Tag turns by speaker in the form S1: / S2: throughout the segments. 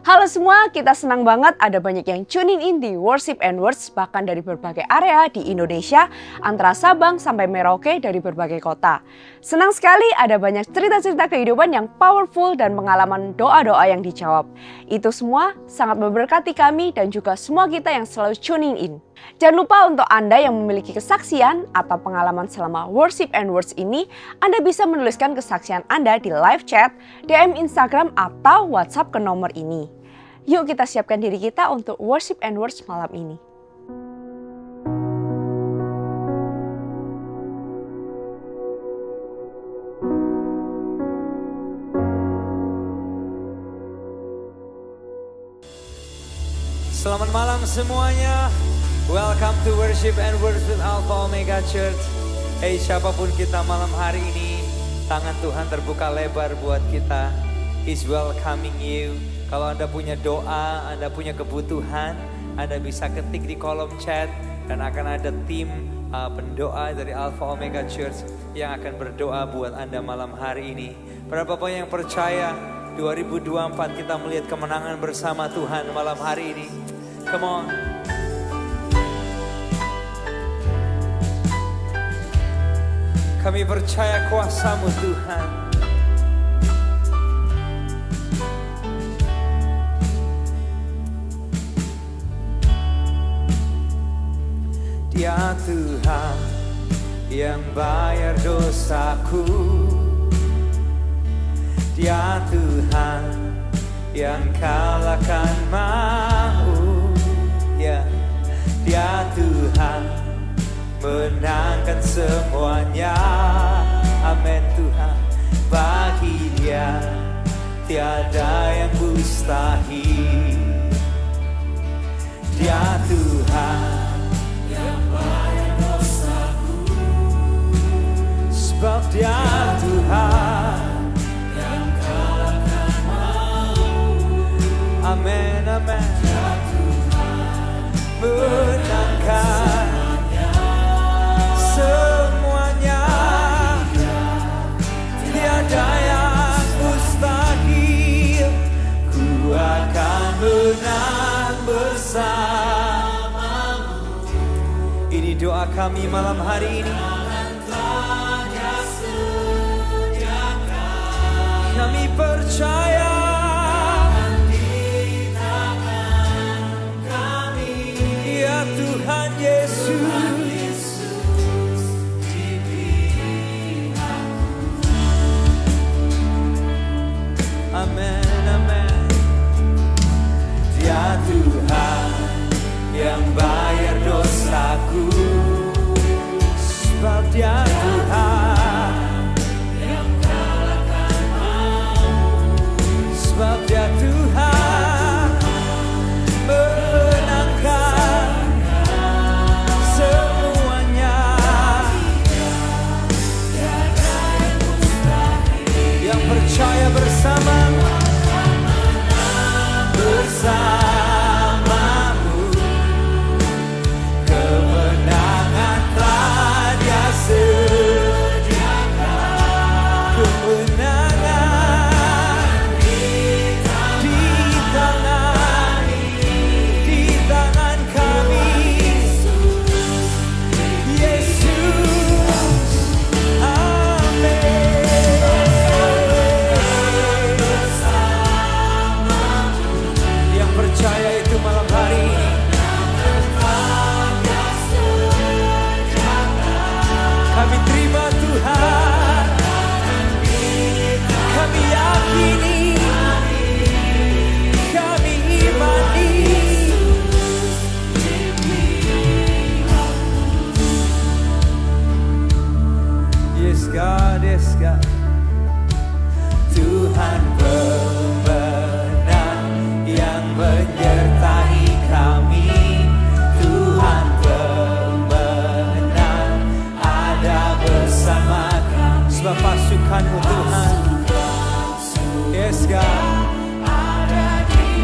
S1: Halo semua, kita senang banget ada banyak yang tuning in di Worship and Words bahkan dari berbagai area di Indonesia, antara Sabang sampai Merauke dari berbagai kota. Senang sekali ada banyak cerita-cerita kehidupan yang powerful dan pengalaman doa-doa yang dijawab. Itu semua sangat memberkati kami dan juga semua kita yang selalu tuning in. Jangan lupa untuk Anda yang memiliki kesaksian atau pengalaman selama Worship and Words ini, Anda bisa menuliskan kesaksian Anda di live chat, DM Instagram atau WhatsApp ke nomor ini. Yuk kita siapkan diri kita untuk Worship and Words malam ini.
S2: Selamat malam semuanya. Welcome to Worship and Words with Alpha Omega Church. Hey, siapapun kita malam hari ini, tangan Tuhan terbuka lebar buat kita. He's welcoming you. Kalau Anda punya doa, Anda punya kebutuhan, Anda bisa ketik di kolom chat dan akan ada tim pendoa dari Alpha Omega Church yang akan berdoa buat Anda malam hari ini. Berapa banyak yang percaya 2024 kita melihat kemenangan bersama Tuhan malam hari ini? Come on. Kami percaya kuasa-Mu Tuhan. Dia Tuhan yang bayar dosaku. Dia Tuhan yang kalahkan maut. Ya, Dia Tuhan menangkan semuanya. Amin Tuhan. Bagi Dia tiada yang mustahil. Dia Tuhan yang bayar dosaku. Sebab Dia Tuhan yang kalahkan maut. Amin, amin. Dia Tuhan menangkan semuanya. Tiada yang mustahil. Ku akan menang bersamamu. Ini doa kami malam hari ini. Kami percaya di tangan kami. Ya Tuhan Yesus. Amin, amin. Dia Tuhan yang bayar dosaku. Sebab Dia Tuhan yang kalahkan maut. Sebab Dia Tuhan menangkan semuanya. Yang percaya bersama bersamamu, kemenangan telah Dia sediakan. Kemenangan di tangan kami. Yesus, amin. Yang percaya itu malam hari ini. Kami terima Tuhan. Kami yakini. Kami imani. Yes God, yes God. Tuhan pemenang yang menyertai kami. Tuhan pemenang ada bersama kami. Sebab pasukan-Mu Tuhan. Yes God.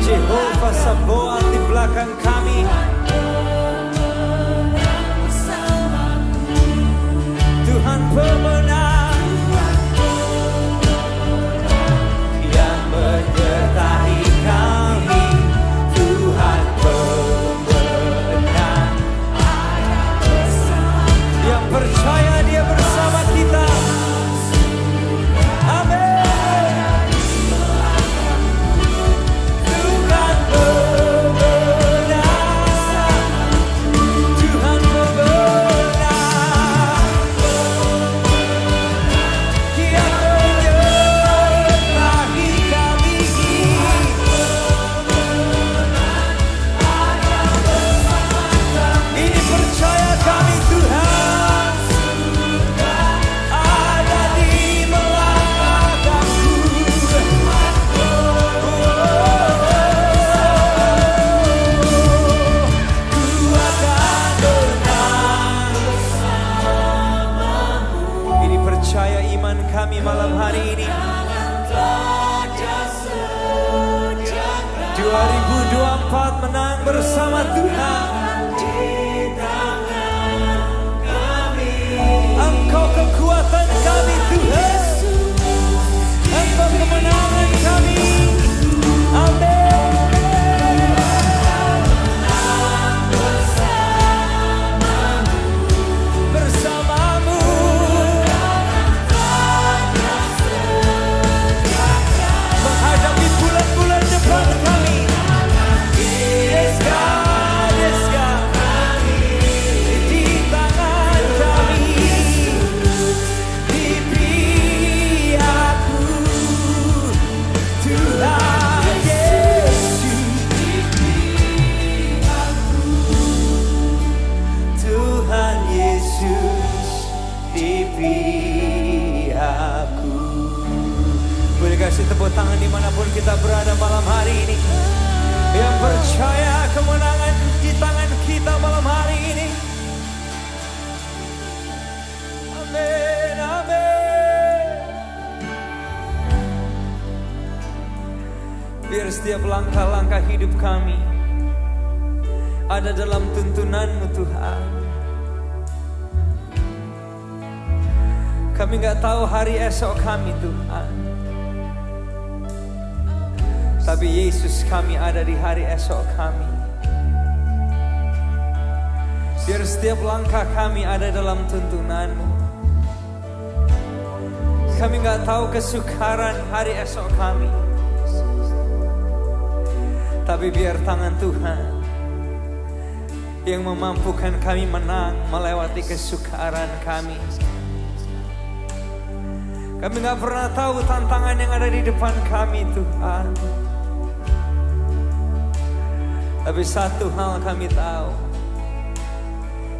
S2: Jehovah Sabaoth di belakang kami. Tuhan pemenang yang menyertai kami. 2024 menang bersama Tuhan. Engkau kekuatan kami Tuhan, Engkau kemenangan kami. Amin. Bersamamu menghadapi bulan-bulan depan kami. Yes God, yes God. Di tangan kami, di pihakku Tuhan Yesus, Tuhan Yesus di pihakku. Boleh kasih tepuk tangan dimanapun kita berada malam hari ini, yang percaya kemenangan di tangan kita malam hari ini. Amin, amin. Biar setiap langkah-langkah hidup kami ada dalam tuntunan-Mu Tuhan. Kami gak tahu hari esok kami Tuhan, tapi Yesus kami ada di hari esok kami. Biar setiap langkah kami ada dalam tuntunan-Mu. Kami gak tahu kesukaran hari esok kami, tapi biar tangan Tuhan yang memampukan kami menang melewati kesukaran kami. Kami gak pernah tahu tantangan yang ada di depan kami Tuhan, tapi satu hal kami tahu,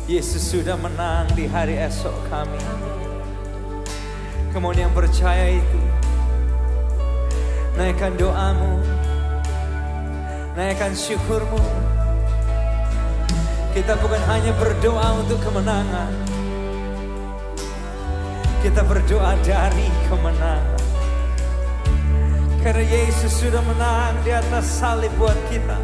S2: Yesus sudah menang di hari esok kami. Kemudian yang percaya itu, naikkan doamu, naikkan syukurmu. Kita bukan hanya berdoa untuk kemenangan, kita berdoa dari kemenangan. Karena Yesus sudah menang di atas salib buat kita.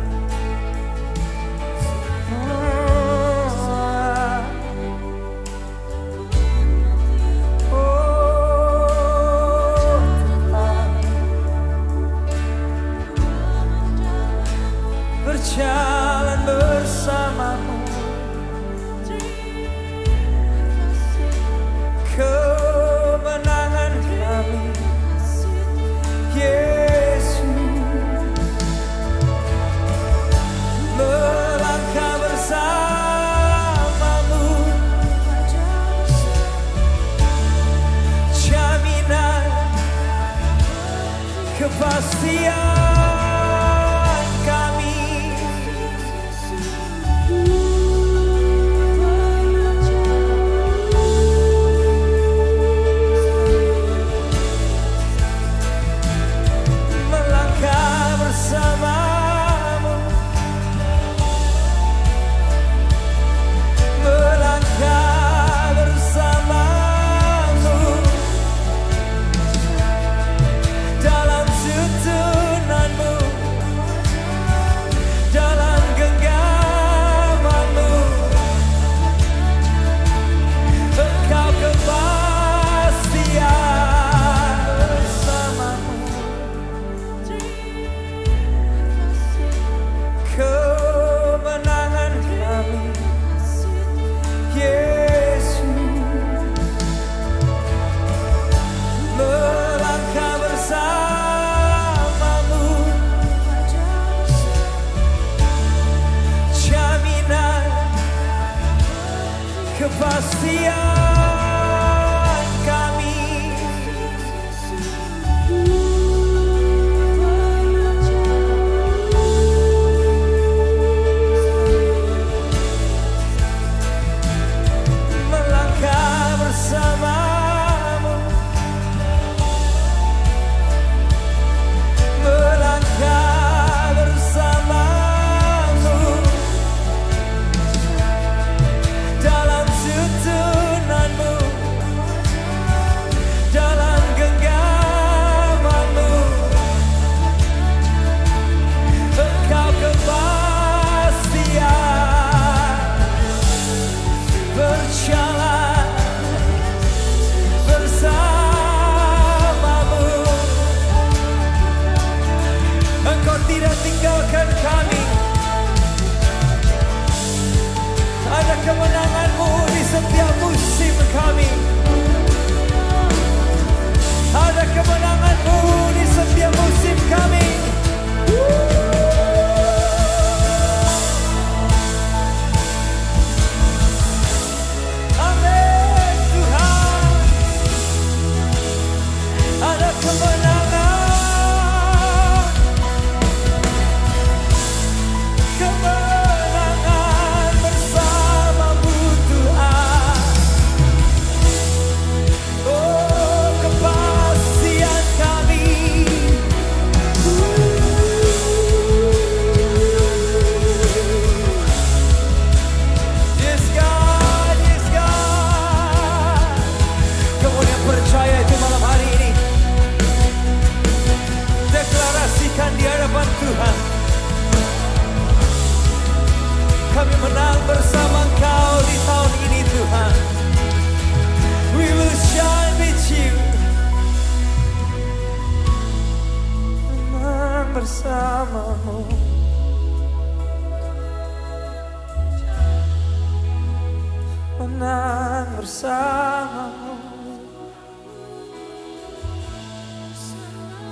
S2: Berjalan bersamamu, kemenangan kami Yesus. Melangkah bersamamu, jaminan kepastian kami. Melangkah bersamamu, melangkah bersamamu, dalam tuntunanmu, dalam genggamanmu. Engkau kepastian bersamamu, kemenangan kami Yesus. Melangkah bersamamu, jaminan kepastian kami. Melangkah bersamamu, melangkah bersamamu, dalam tuntunan tinggalkan kami. Ada kemenangan-Mu di setiap musim kami. Ada kemenangan-Mu di setiap musim kami. Amin Tuhan. Ada kemenangan, kemenangan bersama-Mu Tuhan. Oh, kepastian kami. Yes God, yes God. Kamu yang percaya itu malam hari ini, deklarasikan di hadapan Tuhan. Kami menang bersama Engkau di tahun ini Tuhan. We will shine with you. Menang bersama-Mu. Menang bersama-Mu.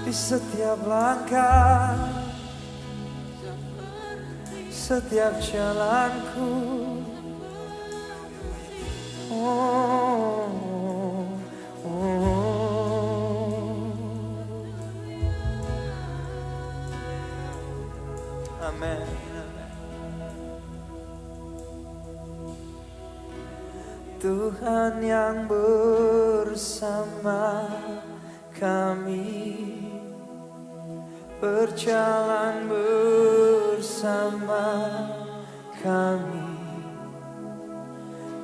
S2: Di setiap langkah, setiap jalanku. Oh, oh. Amin. Tuhan yang bersama kami, berjalan bersama kami.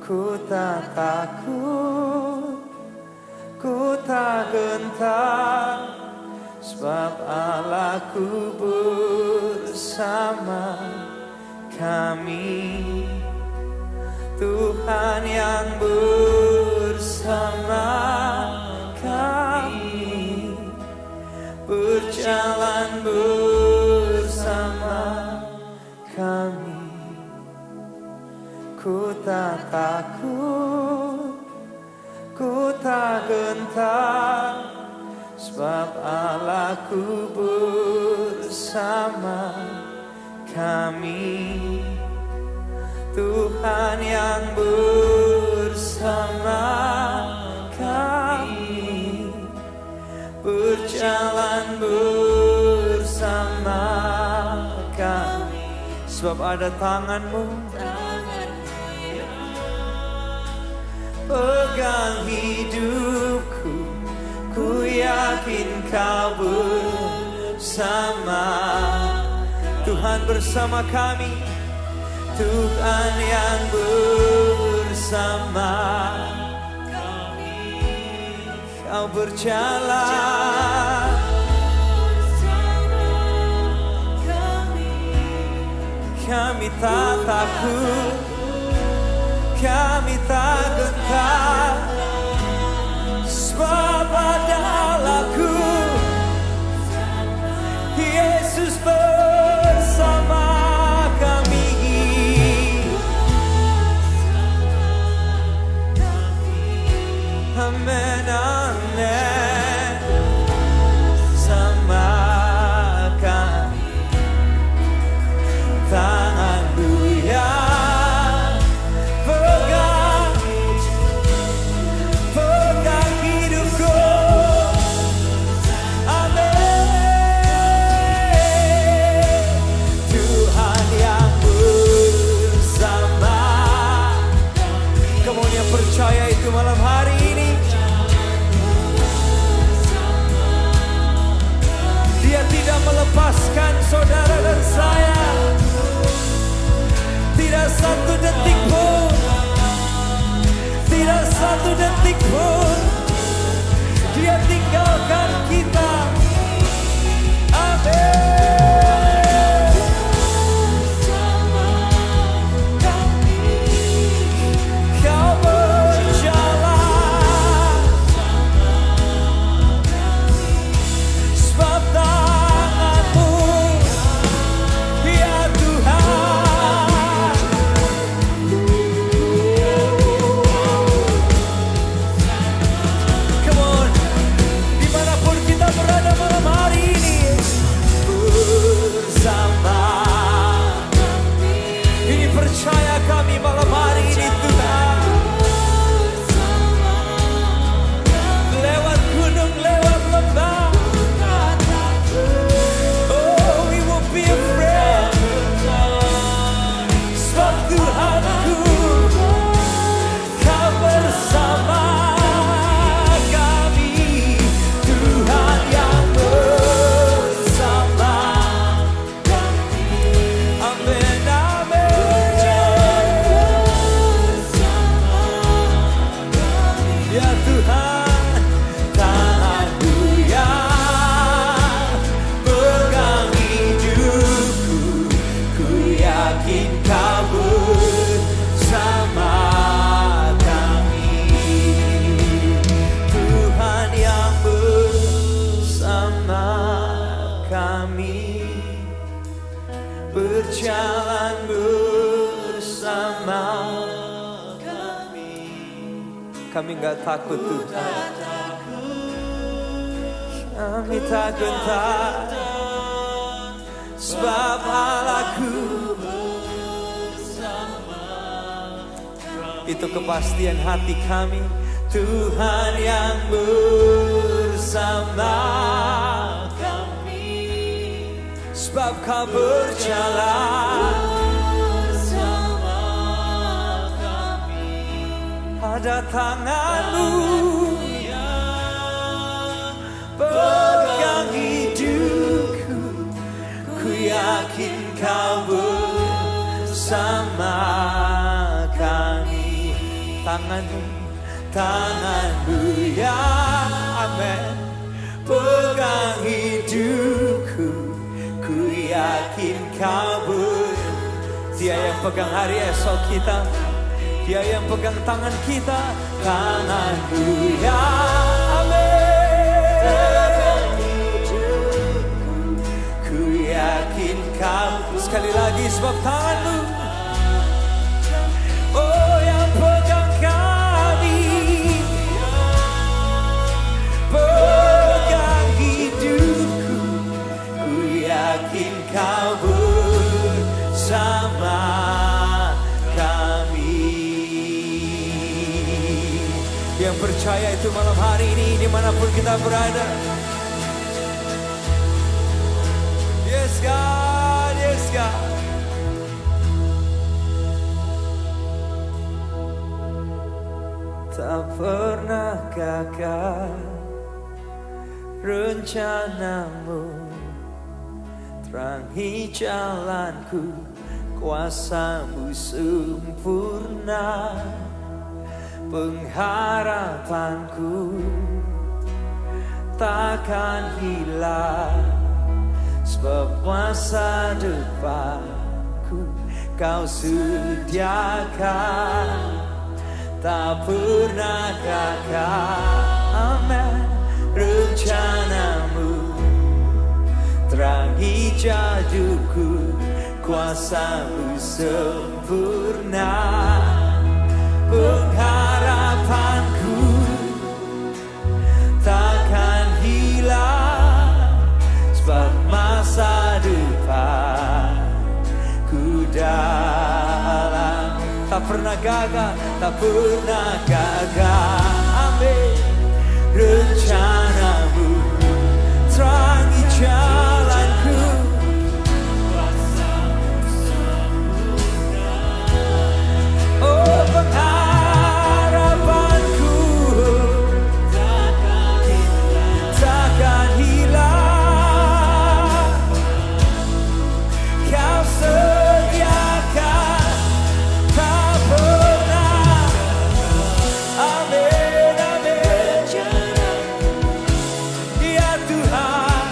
S2: Ku tak takut, ku tak gentar, sebab Allahku bersama kami. Tuhan yang bersama kami, berjalan bersama kami. Ku tak takut, ku tak gentar, sebab Allahku bersama kami. Tuhan yang bersama kami, berjalan bersama kami. Sebab ada tangan-Mu, pegang hidupku. Ku yakin Kau bersama. Tuhan bersama kami, Tuhan yang bersama kami. Kau berjalan bersama kami. Kami tak takut, kami tak gentar, sebab ada Allahku, Yesus bersama kami. Amen, amen. Sama kami, tangan-Mu yang pegang hidupku. berjalan bersama kami gak takut Tuhan, kami tak gentar, sebab Allahku itu kepastian hati kami. Tuhan yang bersama kami, sebab Kau berjalan bersama kami. Ada tangan-Mu yang pegang hidupku, ku yakin Kau bersama kami. Tangan-Mu yang amin pegang hidupku, ku yakin Kau Dia yang pegang hari esok kita, Dia yang pegang tangan kita. Tangan-Mu yang amin pegang hidupku, ku yakin Kau. Sekali lagi, sebab tangan-Mu oh yang pegang kami, pegang hidupku, ku yakin Kau bersama kami. Yang percaya itu malam hari ini dimanapun kita berada. Yes God, yes God. Tak pernah gagal rencana-Mu, terangi jalanku, kuasa-Mu sempurna. Pengharapanku takkan hilang, sebab masa depanku Kau sediakan. Tak pernah gagal, amin, rencana-Mu, terangi jaduku, kuasa-Mu sempurna. Pengharapanku takkan hilang, sebab masa depanku dalam. Tak pernah gagal, tak pernah gagal, amin. Rencana-Mu, terangi jalanku, oh pengharapanku takkan hilang. Kau sediakan, tak pernah, amin, amin. Ya Tuhan,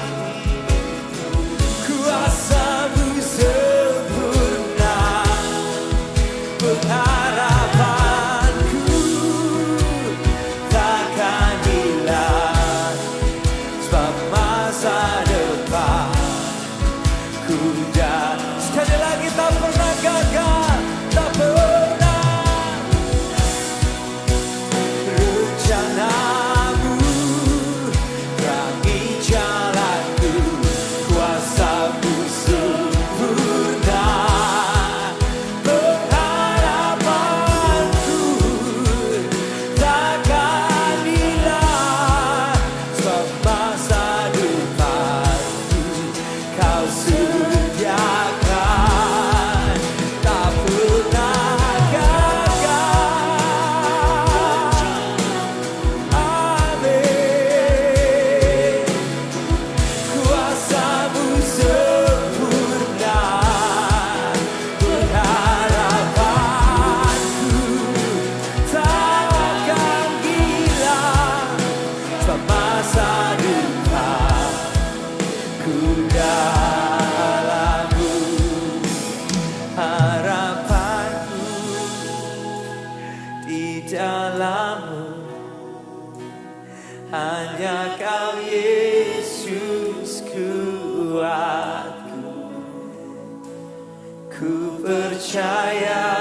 S2: ku percaya,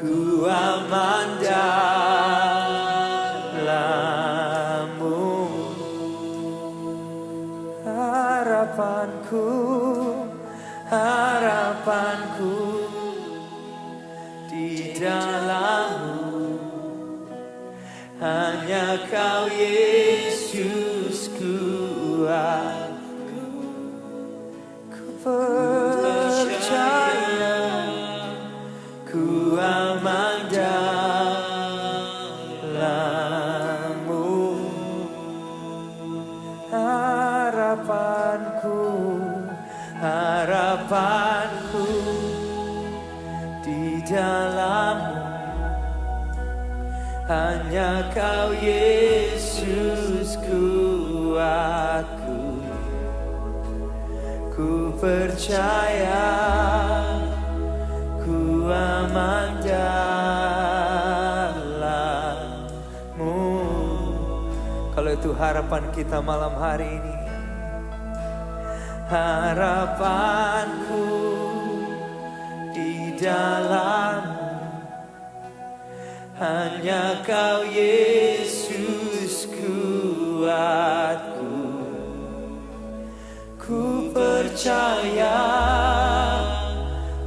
S2: ku aman dalam-Mu. Harapanku, harapanku di dalam-Mu, hanya Kau Yesus kuatku. Ku percaya, ku aman dalam-Mu. Harapanku, harapanku di dalam-Mu, hanya Kau Yesus kuatku. Ku percaya, ku aman dalam-Mu. Kalau itu harapan kita malam hari ini, harapanku di dalam-Mu, hanya Kau Yesus kuatku. Ku percaya,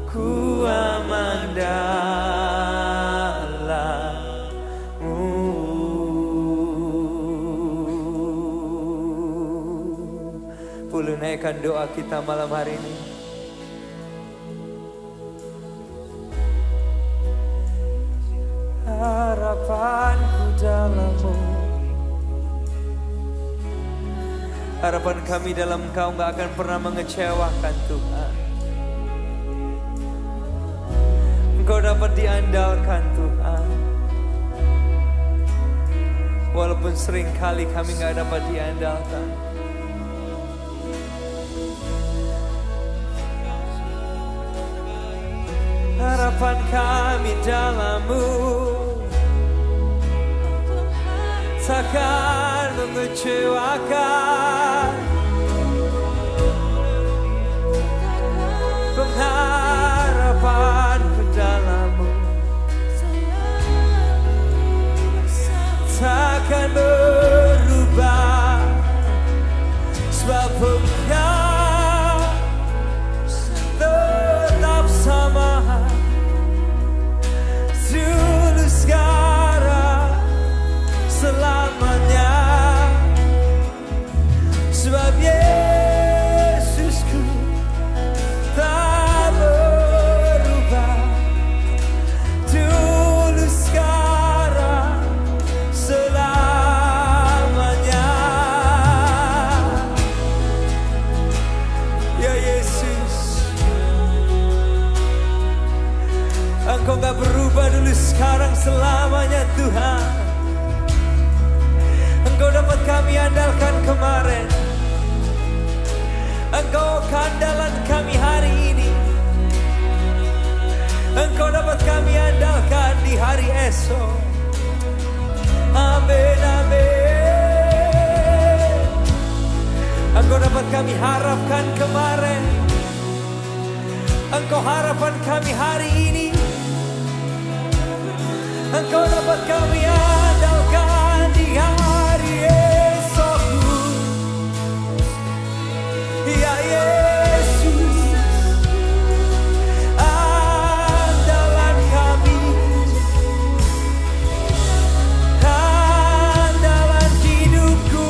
S2: ku aman dalam-Mu. Boleh naikkan doa kita malam hari ini. Harapanku dalam-Mu, harapan kami dalam Engkau gak akan pernah mengecewakan Tuhan. Engkau dapat diandalkan Tuhan, walaupun sering kali kami gak dapat diandalkan. Harapan kami dalam-Mu takkan mengecewakan. Pengharapanku dalam-Mu takkan berubah, sebab Engkau tetap sama, dulu sekarang selamanya. Sebab Yesusku tak berubah, dulu sekarang selamanya. Ya Yesus, Engkau gak berubah dulu sekarang selamanya Tuhan. Engkau dapat kami andalkan kemarin, Engkau kandalan kami hari ini, Engkau dapat kami andalkan di hari esok. Amin, amin. Engkau dapat kami harapkan kemarin, Engkau harapan kami hari ini, Engkau dapat kami andalkan di hari esokku. Ya Yesus, andalan kami, andalan hidupku.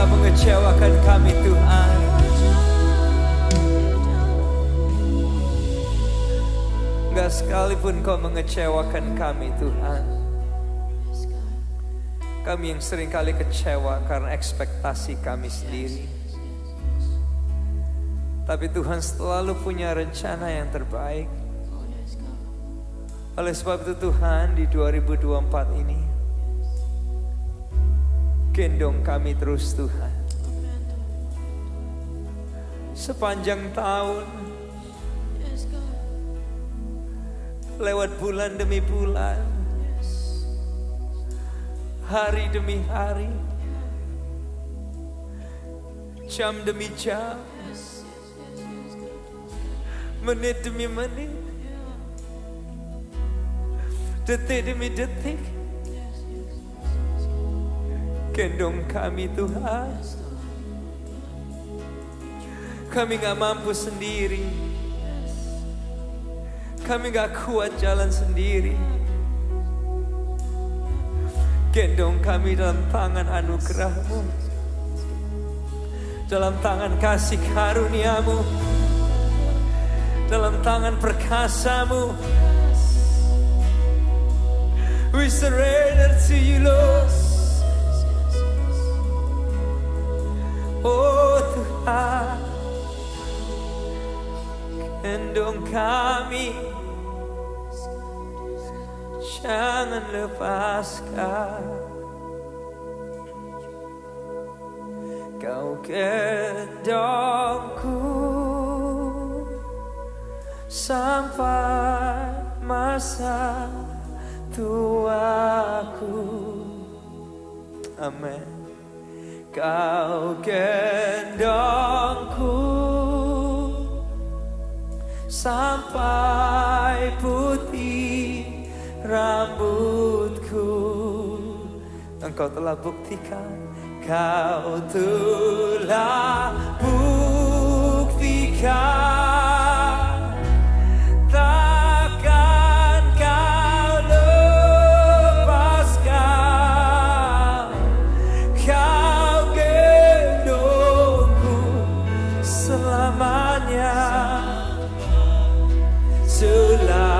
S2: Mengecewakan kami Tuhan. Gak sekalipun Kau mengecewakan kami Tuhan. Kami yang sering kali kecewa karena ekspektasi kami sendiri. Tapi Tuhan selalu punya rencana yang terbaik. Oleh sebab itu Tuhan, di 2024 ini Gendong kami terus Tuhan. Sepanjang tahun, lewat bulan demi bulan, hari demi hari, jam demi jam, menit demi menit, detik demi detik. Gendong kami Tuhan. Kami gak mampu sendiri. Kami gak kuat jalan sendiri. Gendong kami dalam tangan anugerah-Mu, dalam tangan kasih karunia-Mu, dalam tangan perkasa-Mu. We surrender to you, Lord. Oh Tuhan, gendong kami, jangan lepaskan. Kau gendongku sampai masa tuaku. Amin. Kau gendongku sampai putih rambutku. Engkau telah buktikan, Kau telah buktikan, takkan Kau lepaskan. Kau gendongku selamanya, selamanya.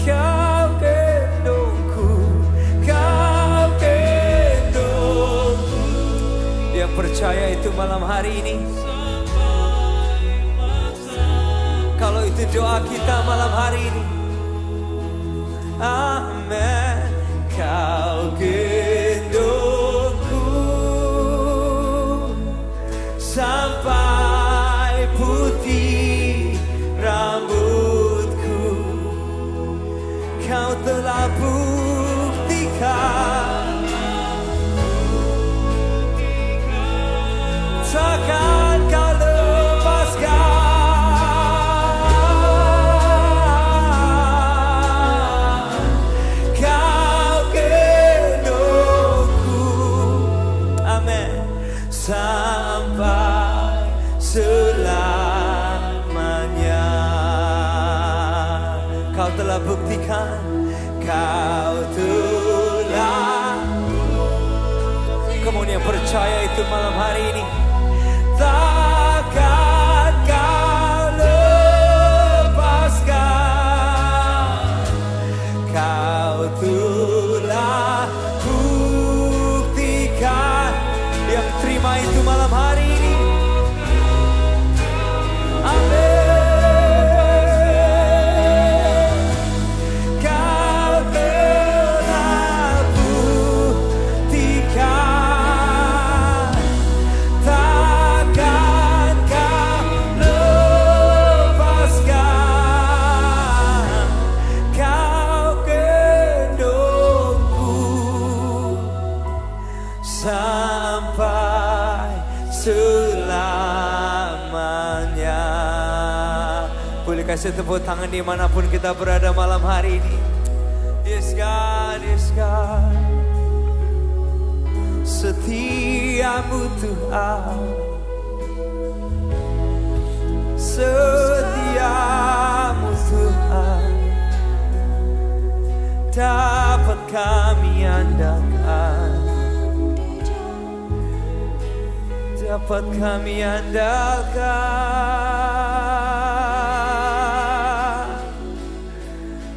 S2: Kau gendongku, Kau gendongku. Yang percaya itu malam hari ini, kalau itu doa kita malam hari ini, amin. Kau gendongku sampai putih rambutku. Kau telah buktikan, takkan Kau lepaskan. Kau gendongku, amin, sampai selamanya. Kau telah buktikan, Kau telah. Kamu yang percaya itu malam hari ini, takkan Kau lepaskan. Kau telah buktikan. Yang terima itu malam hari ini, amin. Kau telah buktikan, takkan Kau lepaskan. Kau gendongku sampai selamanya. Boleh kasih tepuk tangan dimanapun kita berada malam hari ini. Yes God, yes God. Setiamu Tuhan, setiamu Tuhan, dapat kami andalkan, dapat kami andalkan.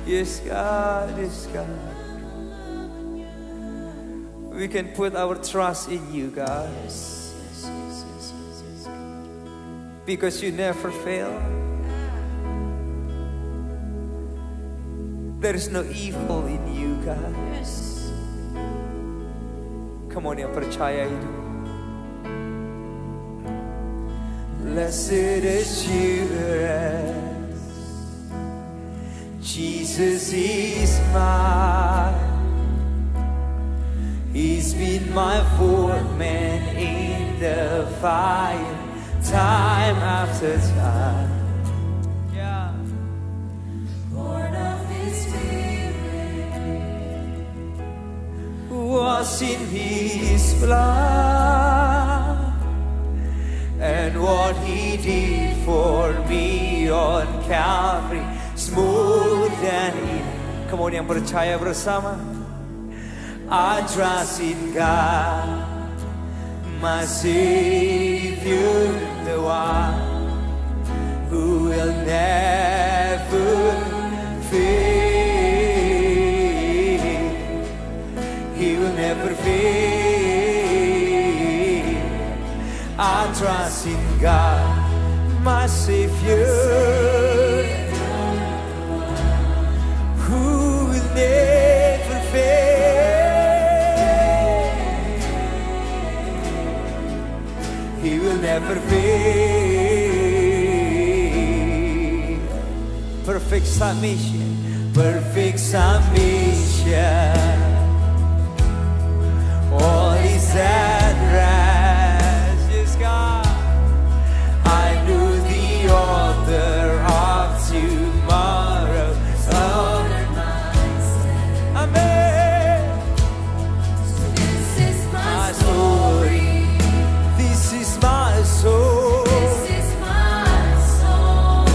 S2: Yes God, yes God. We can put our trust in you, God, because you never fail. There is no evil in you, God. Come on, yang percaya itu. Blessed assurance, Jesus is mine. He's been my fourth man in the fire, time after time. Yeah. Born of His Spirit, was in His blood, and what He did for me on Calvary, smooth and easy. Come on, yang percaya bersama. I trust in God, my Savior, the one who will never fail. He will never fail. I trust in God, my Savior, who will never fail. He will never fail. Perfect submission, perfect submission. All is at rest. Yes, God. I knew the author of tomorrow. Oh, amen. This is my story. This is my soul. This is my soul.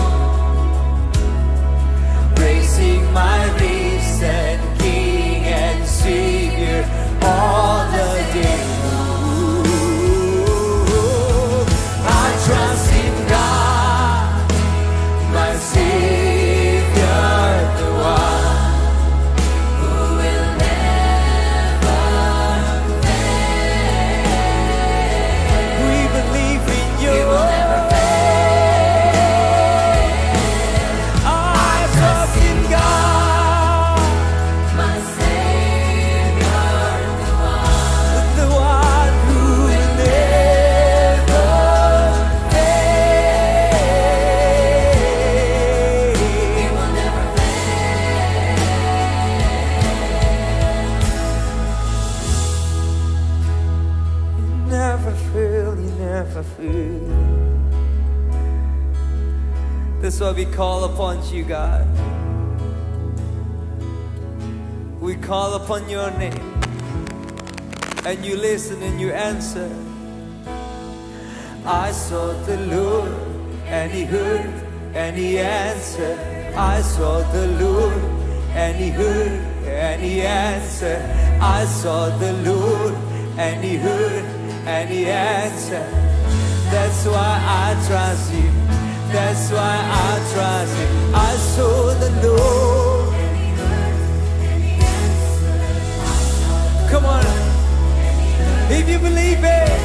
S2: Praising my risen King and Savior all the day. Ooh, I trust in God, my Savior, the one who will never fail. We believe in you. You will never fail. I trust in God, my Savior, the one who will never fail. He will never fail. You never fail. That's why we call upon you, God. We call upon your name, and you listen and you answer. I sought the Lord, and He heard, and He answered. I sought the Lord, and He heard, and He answered. I sought the Lord, and He heard, and He answered. That's why I trust Him. That's why I trust Him. I sought the Lord. Come on, if you believe it,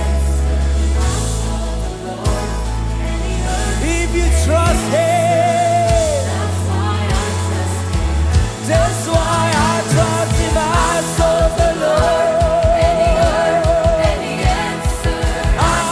S2: if you trust Him, that's why I trust Him. I sought the Lord. I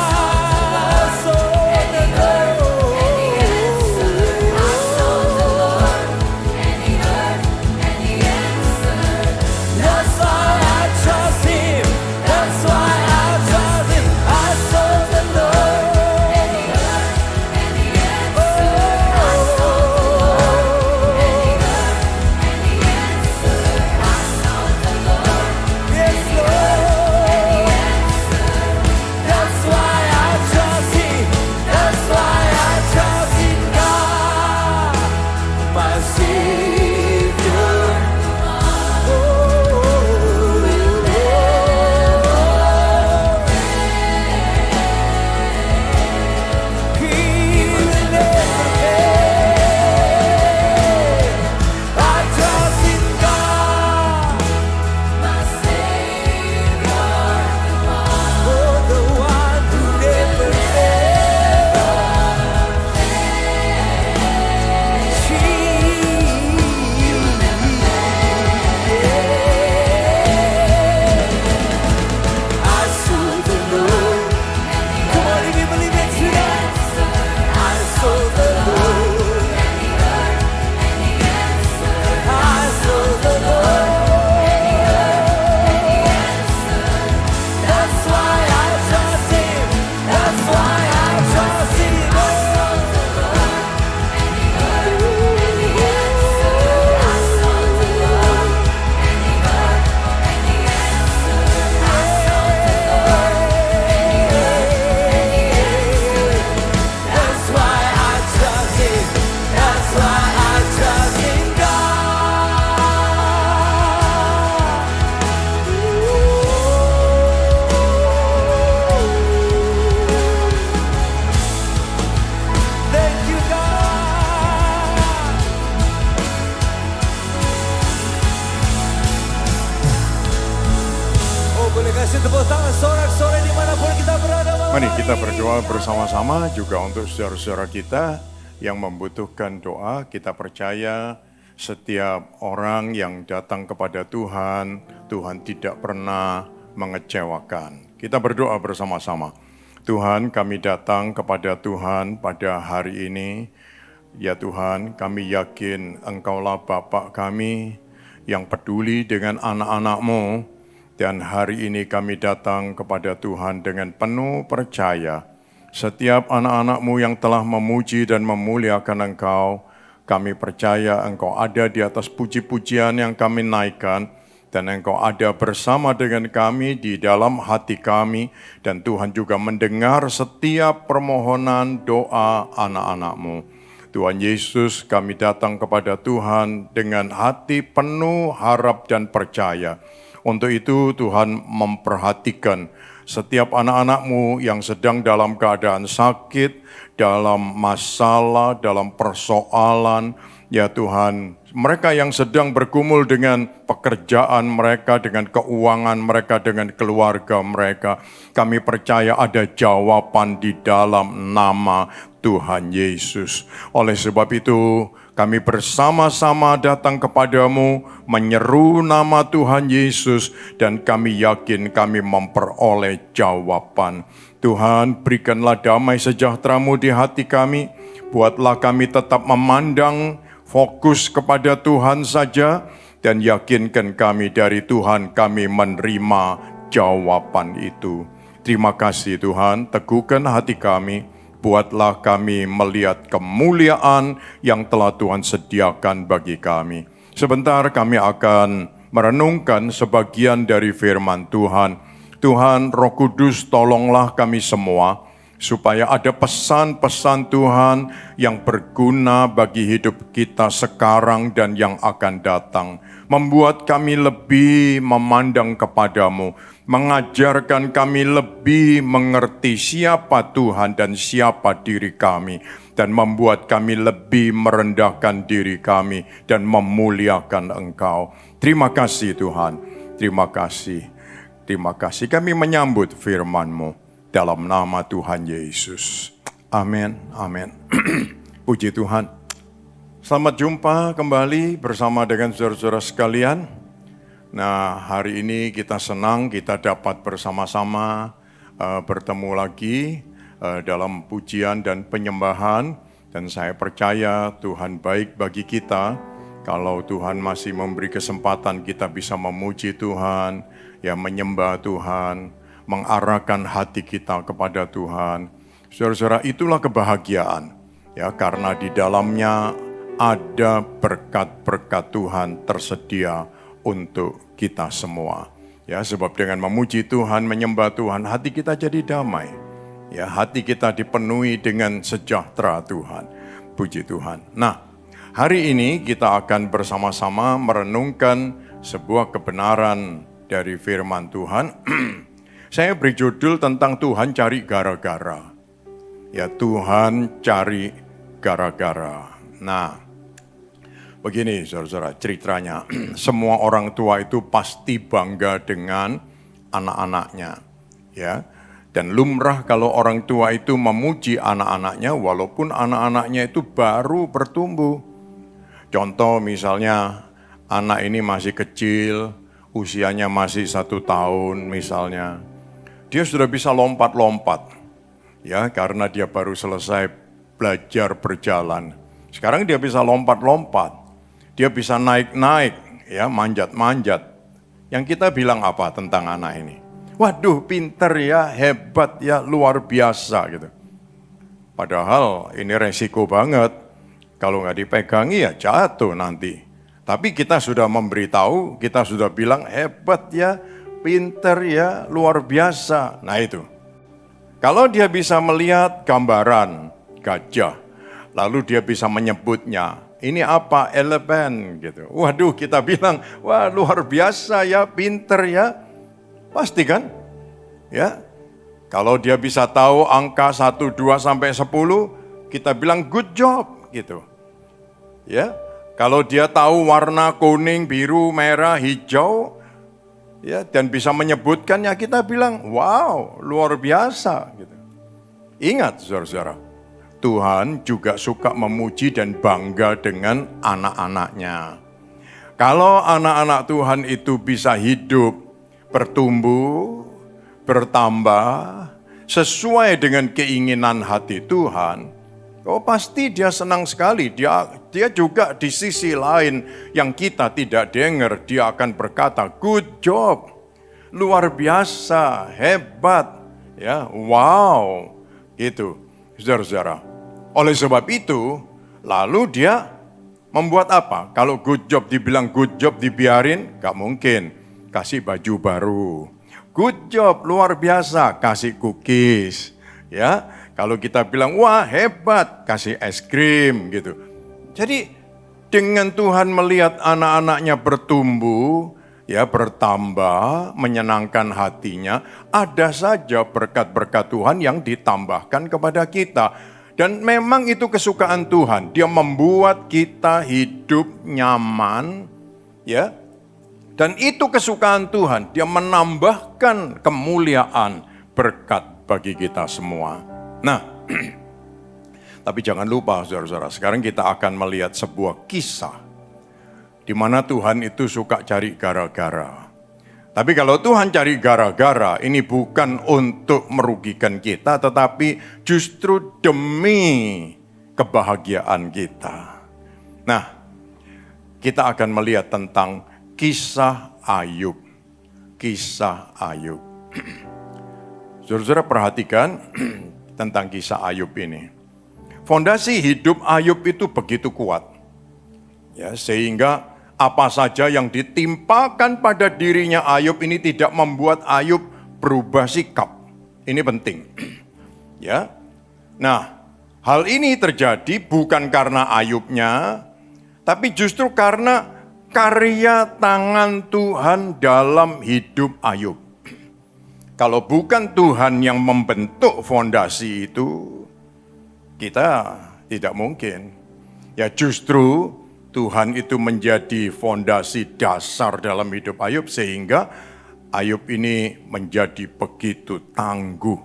S2: Kasih tepuk tangan sorak-sorai dimanapun kita berada malam
S3: Mari
S2: hari
S3: kita
S2: ini.
S3: berdoa bersama-sama juga untuk saudara-saudara kita yang membutuhkan doa. Kita percaya setiap orang yang datang kepada Tuhan, Tuhan tidak pernah mengecewakan. Kita berdoa bersama-sama. Tuhan, kami datang kepada Tuhan pada hari ini. Ya Tuhan, kami yakin Engkaulah Bapa kami yang peduli dengan anak-anak-Mu. Dan hari ini kami datang kepada Tuhan dengan penuh percaya. Setiap anak-anak-Mu yang telah memuji dan memuliakan Engkau, kami percaya Engkau ada di atas puji-pujian yang kami naikkan, dan Engkau ada bersama dengan kami di dalam hati kami, dan Tuhan juga mendengar setiap permohonan doa anak-anak-Mu. Tuhan Yesus, kami datang kepada Tuhan dengan hati penuh harap dan percaya. Untuk itu Tuhan memperhatikan setiap anak-anak-Mu yang sedang dalam keadaan sakit, dalam masalah, dalam persoalan. Ya Tuhan, mereka yang sedang bergumul dengan pekerjaan mereka, dengan keuangan mereka, dengan keluarga mereka. Kami percaya ada jawaban di dalam nama Tuhan Yesus. Oleh sebab itu, kami bersama-sama datang kepadamu, menyeru nama Tuhan Yesus, dan kami yakin kami memperoleh jawaban. Tuhan, berikanlah damai sejahtera-Mu di hati kami, buatlah kami tetap memandang fokus kepada Tuhan saja, dan yakinkan kami dari Tuhan kami menerima jawaban itu. Terima kasih Tuhan, teguhkan hati kami. Buatlah kami melihat kemuliaan yang telah Tuhan sediakan bagi kami. Sebentar kami akan merenungkan sebagian dari firman Tuhan. Tuhan, Roh Kudus, tolonglah kami semua, supaya ada pesan-pesan Tuhan yang berguna bagi hidup kita sekarang dan yang akan datang. Membuat kami lebih memandang kepadamu, mengajarkan kami lebih mengerti siapa Tuhan dan siapa diri kami, dan membuat kami lebih merendahkan diri kami dan memuliakan Engkau. Terima kasih Tuhan, terima kasih. Terima kasih kami menyambut firman-Mu dalam nama Tuhan Yesus. Amin, amin. Puji Tuhan. Selamat jumpa kembali bersama dengan saudara-saudara sekalian. Nah, hari ini kita senang kita dapat bersama-sama bertemu lagi dalam pujian dan penyembahan. Dan saya percaya Tuhan baik bagi kita. Kalau Tuhan masih memberi kesempatan kita bisa memuji Tuhan, ya menyembah Tuhan, mengarahkan hati kita kepada Tuhan. Saudara-saudara, itulah kebahagiaan. Ya, karena di dalamnya ada berkat-berkat Tuhan tersedia untuk kita semua. Ya, sebab dengan memuji Tuhan, menyembah Tuhan, hati kita jadi damai. Ya, hati kita dipenuhi dengan sejahtera Tuhan. Puji Tuhan. Nah, hari ini kita akan bersama-sama merenungkan sebuah kebenaran dari firman Tuhan. Saya beri judul tentang Tuhan cari gara-gara. Ya, Tuhan cari gara-gara. Nah, begini saudara-saudara ceritanya. Semua orang tua itu pasti bangga dengan anak-anaknya. Ya, dan lumrah kalau orang tua itu memuji anak-anaknya walaupun anak-anaknya itu baru bertumbuh. Contoh misalnya anak ini masih kecil, usianya masih 1 tahun misalnya. Dia sudah bisa lompat-lompat. Ya, karena dia baru selesai belajar berjalan. Sekarang dia bisa lompat-lompat. Dia bisa naik-naik, ya, manjat-manjat. Yang kita bilang apa tentang anak ini? Waduh, pinter ya, hebat ya, luar biasa gitu. Padahal ini resiko banget. Kalau nggak dipegangi ya jatuh nanti. Tapi kita sudah memberitahu, kita sudah bilang hebat ya, pinter ya, luar biasa. Nah itu. Kalau dia bisa melihat gambaran gajah, lalu dia bisa menyebutnya, ini apa? Elephant gitu. Waduh, kita bilang, wah luar biasa ya, pinter ya. Pasti kan? Ya. Kalau dia bisa tahu angka 1, 2 sampai 10, kita bilang good job gitu. Ya. Kalau dia tahu warna kuning, biru, merah, hijau, Ya, dan bisa menyebutkannya, kita bilang, wow, luar biasa. Gitu. Ingat saudara-saudara, Tuhan juga suka memuji dan bangga dengan anak-anaknya. Kalau anak-anak Tuhan itu bisa hidup, bertumbuh, bertambah, sesuai dengan keinginan hati Tuhan, pasti dia senang sekali. Dia juga di sisi lain yang kita tidak dengar, dia akan berkata, good job, luar biasa, hebat, ya, wow, gitu, saudara-saudara. Oleh sebab itu, lalu dia membuat apa? Kalau good job dibilang good job dibiarin, gak mungkin. Kasih baju baru. Good job, luar biasa, kasih cookies, ya. Kalau kita bilang, wah hebat, kasih es krim gitu. Jadi dengan Tuhan melihat anak-anaknya bertumbuh, ya bertambah, menyenangkan hatinya, ada saja berkat-berkat Tuhan yang ditambahkan kepada kita. Dan memang itu kesukaan Tuhan, dia membuat kita hidup nyaman, ya. Dan itu kesukaan Tuhan, dia menambahkan kemuliaan berkat bagi kita semua. Nah, tapi jangan lupa saudara-saudara, sekarang kita akan melihat sebuah kisah di mana Tuhan itu suka cari gara-gara. Tapi kalau Tuhan cari gara-gara, ini bukan untuk merugikan kita, tetapi justru demi kebahagiaan kita. Nah, kita akan melihat tentang kisah Ayub. Kisah Ayub. Saudara-saudara perhatikan tentang kisah Ayub ini. Fondasi hidup Ayub itu begitu kuat. Ya, sehingga apa saja yang ditimpakan pada dirinya Ayub ini tidak membuat Ayub berubah sikap. Ini penting. Ya. Nah, hal ini terjadi bukan karena Ayubnya, tapi justru karena karya tangan Tuhan dalam hidup Ayub. Kalau bukan Tuhan yang membentuk fondasi itu, kita tidak mungkin. Ya justru Tuhan itu menjadi fondasi dasar dalam hidup Ayub sehingga Ayub ini menjadi begitu tangguh.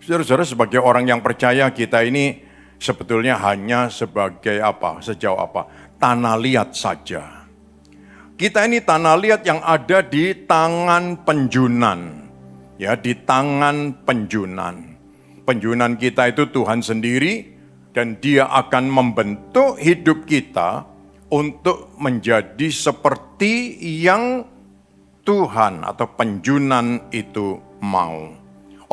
S3: Saudara-saudara, sebagai orang yang percaya, kita ini sebetulnya hanya sebagai apa? Sejauh apa? Tanah liat saja. Kita ini tanah liat yang ada di tangan penjunan. Ya, di tangan penjunan. Penjunan kita itu Tuhan sendiri dan dia akan membentuk hidup kita untuk menjadi seperti yang Tuhan atau penjunan itu mau.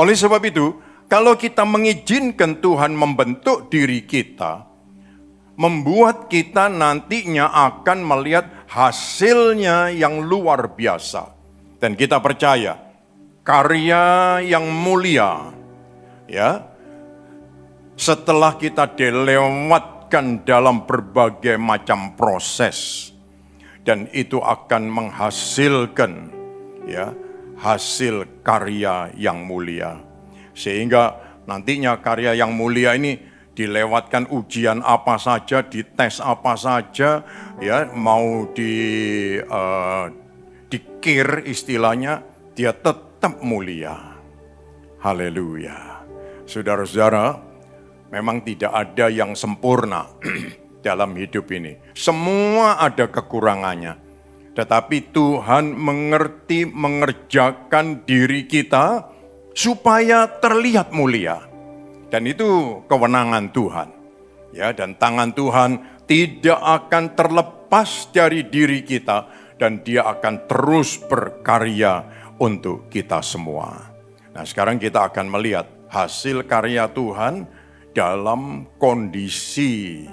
S3: Oleh sebab itu, kalau kita mengizinkan Tuhan membentuk diri kita, membuat kita nantinya akan melihat hasilnya yang luar biasa. Dan kita percaya, karya yang mulia, ya, setelah kita dilewatkan dalam berbagai macam proses, dan itu akan menghasilkan, ya, hasil karya yang mulia. Sehingga nantinya karya yang mulia ini dilewatkan ujian apa saja, dites apa saja, ya, mau dikir istilahnya, dia tetap mulia. Haleluya. Saudara-saudara, memang tidak ada yang sempurna dalam hidup ini. Semua ada kekurangannya. Tetapi Tuhan mengerti mengerjakan diri kita supaya terlihat mulia. Dan itu kewenangan Tuhan. Ya, dan tangan Tuhan tidak akan terlepas dari diri kita dan dia akan terus berkarya untuk kita semua. Nah, sekarang kita akan melihat hasil karya Tuhan dalam kondisi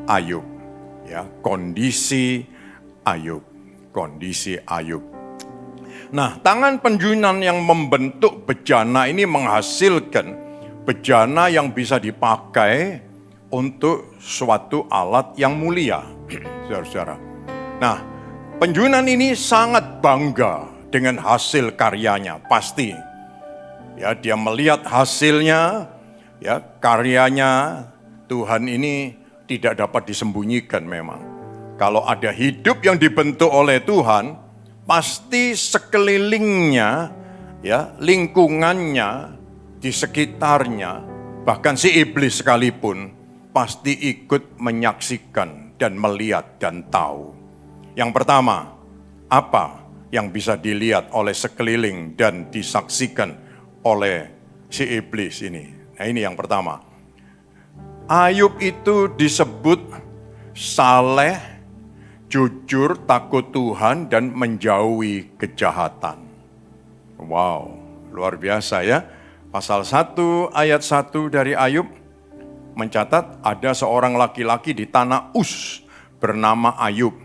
S3: Ayub. Ya, kondisi Ayub. Kondisi Ayub. Nah, tangan penjunan yang membentuk bejana ini menghasilkan bejana yang bisa dipakai untuk suatu alat yang mulia. Saudara-saudara. Nah, penjunan ini sangat bangga dengan hasil karyanya, pasti. Ya, dia melihat hasilnya, ya, karyanya Tuhan ini tidak dapat disembunyikan memang. Kalau ada hidup yang dibentuk oleh Tuhan, pasti sekelilingnya, ya, lingkungannya, di sekitarnya, bahkan si iblis sekalipun, pasti ikut menyaksikan dan melihat dan tahu. Yang pertama, apa yang bisa dilihat oleh sekeliling dan disaksikan oleh si iblis ini? Nah, ini yang pertama. Ayub itu disebut saleh, jujur, takut Tuhan, dan menjauhi kejahatan. Wow, luar biasa ya. Pasal 1 ayat 1 dari Ayub mencatat ada seorang laki-laki di tanah Uz bernama Ayub.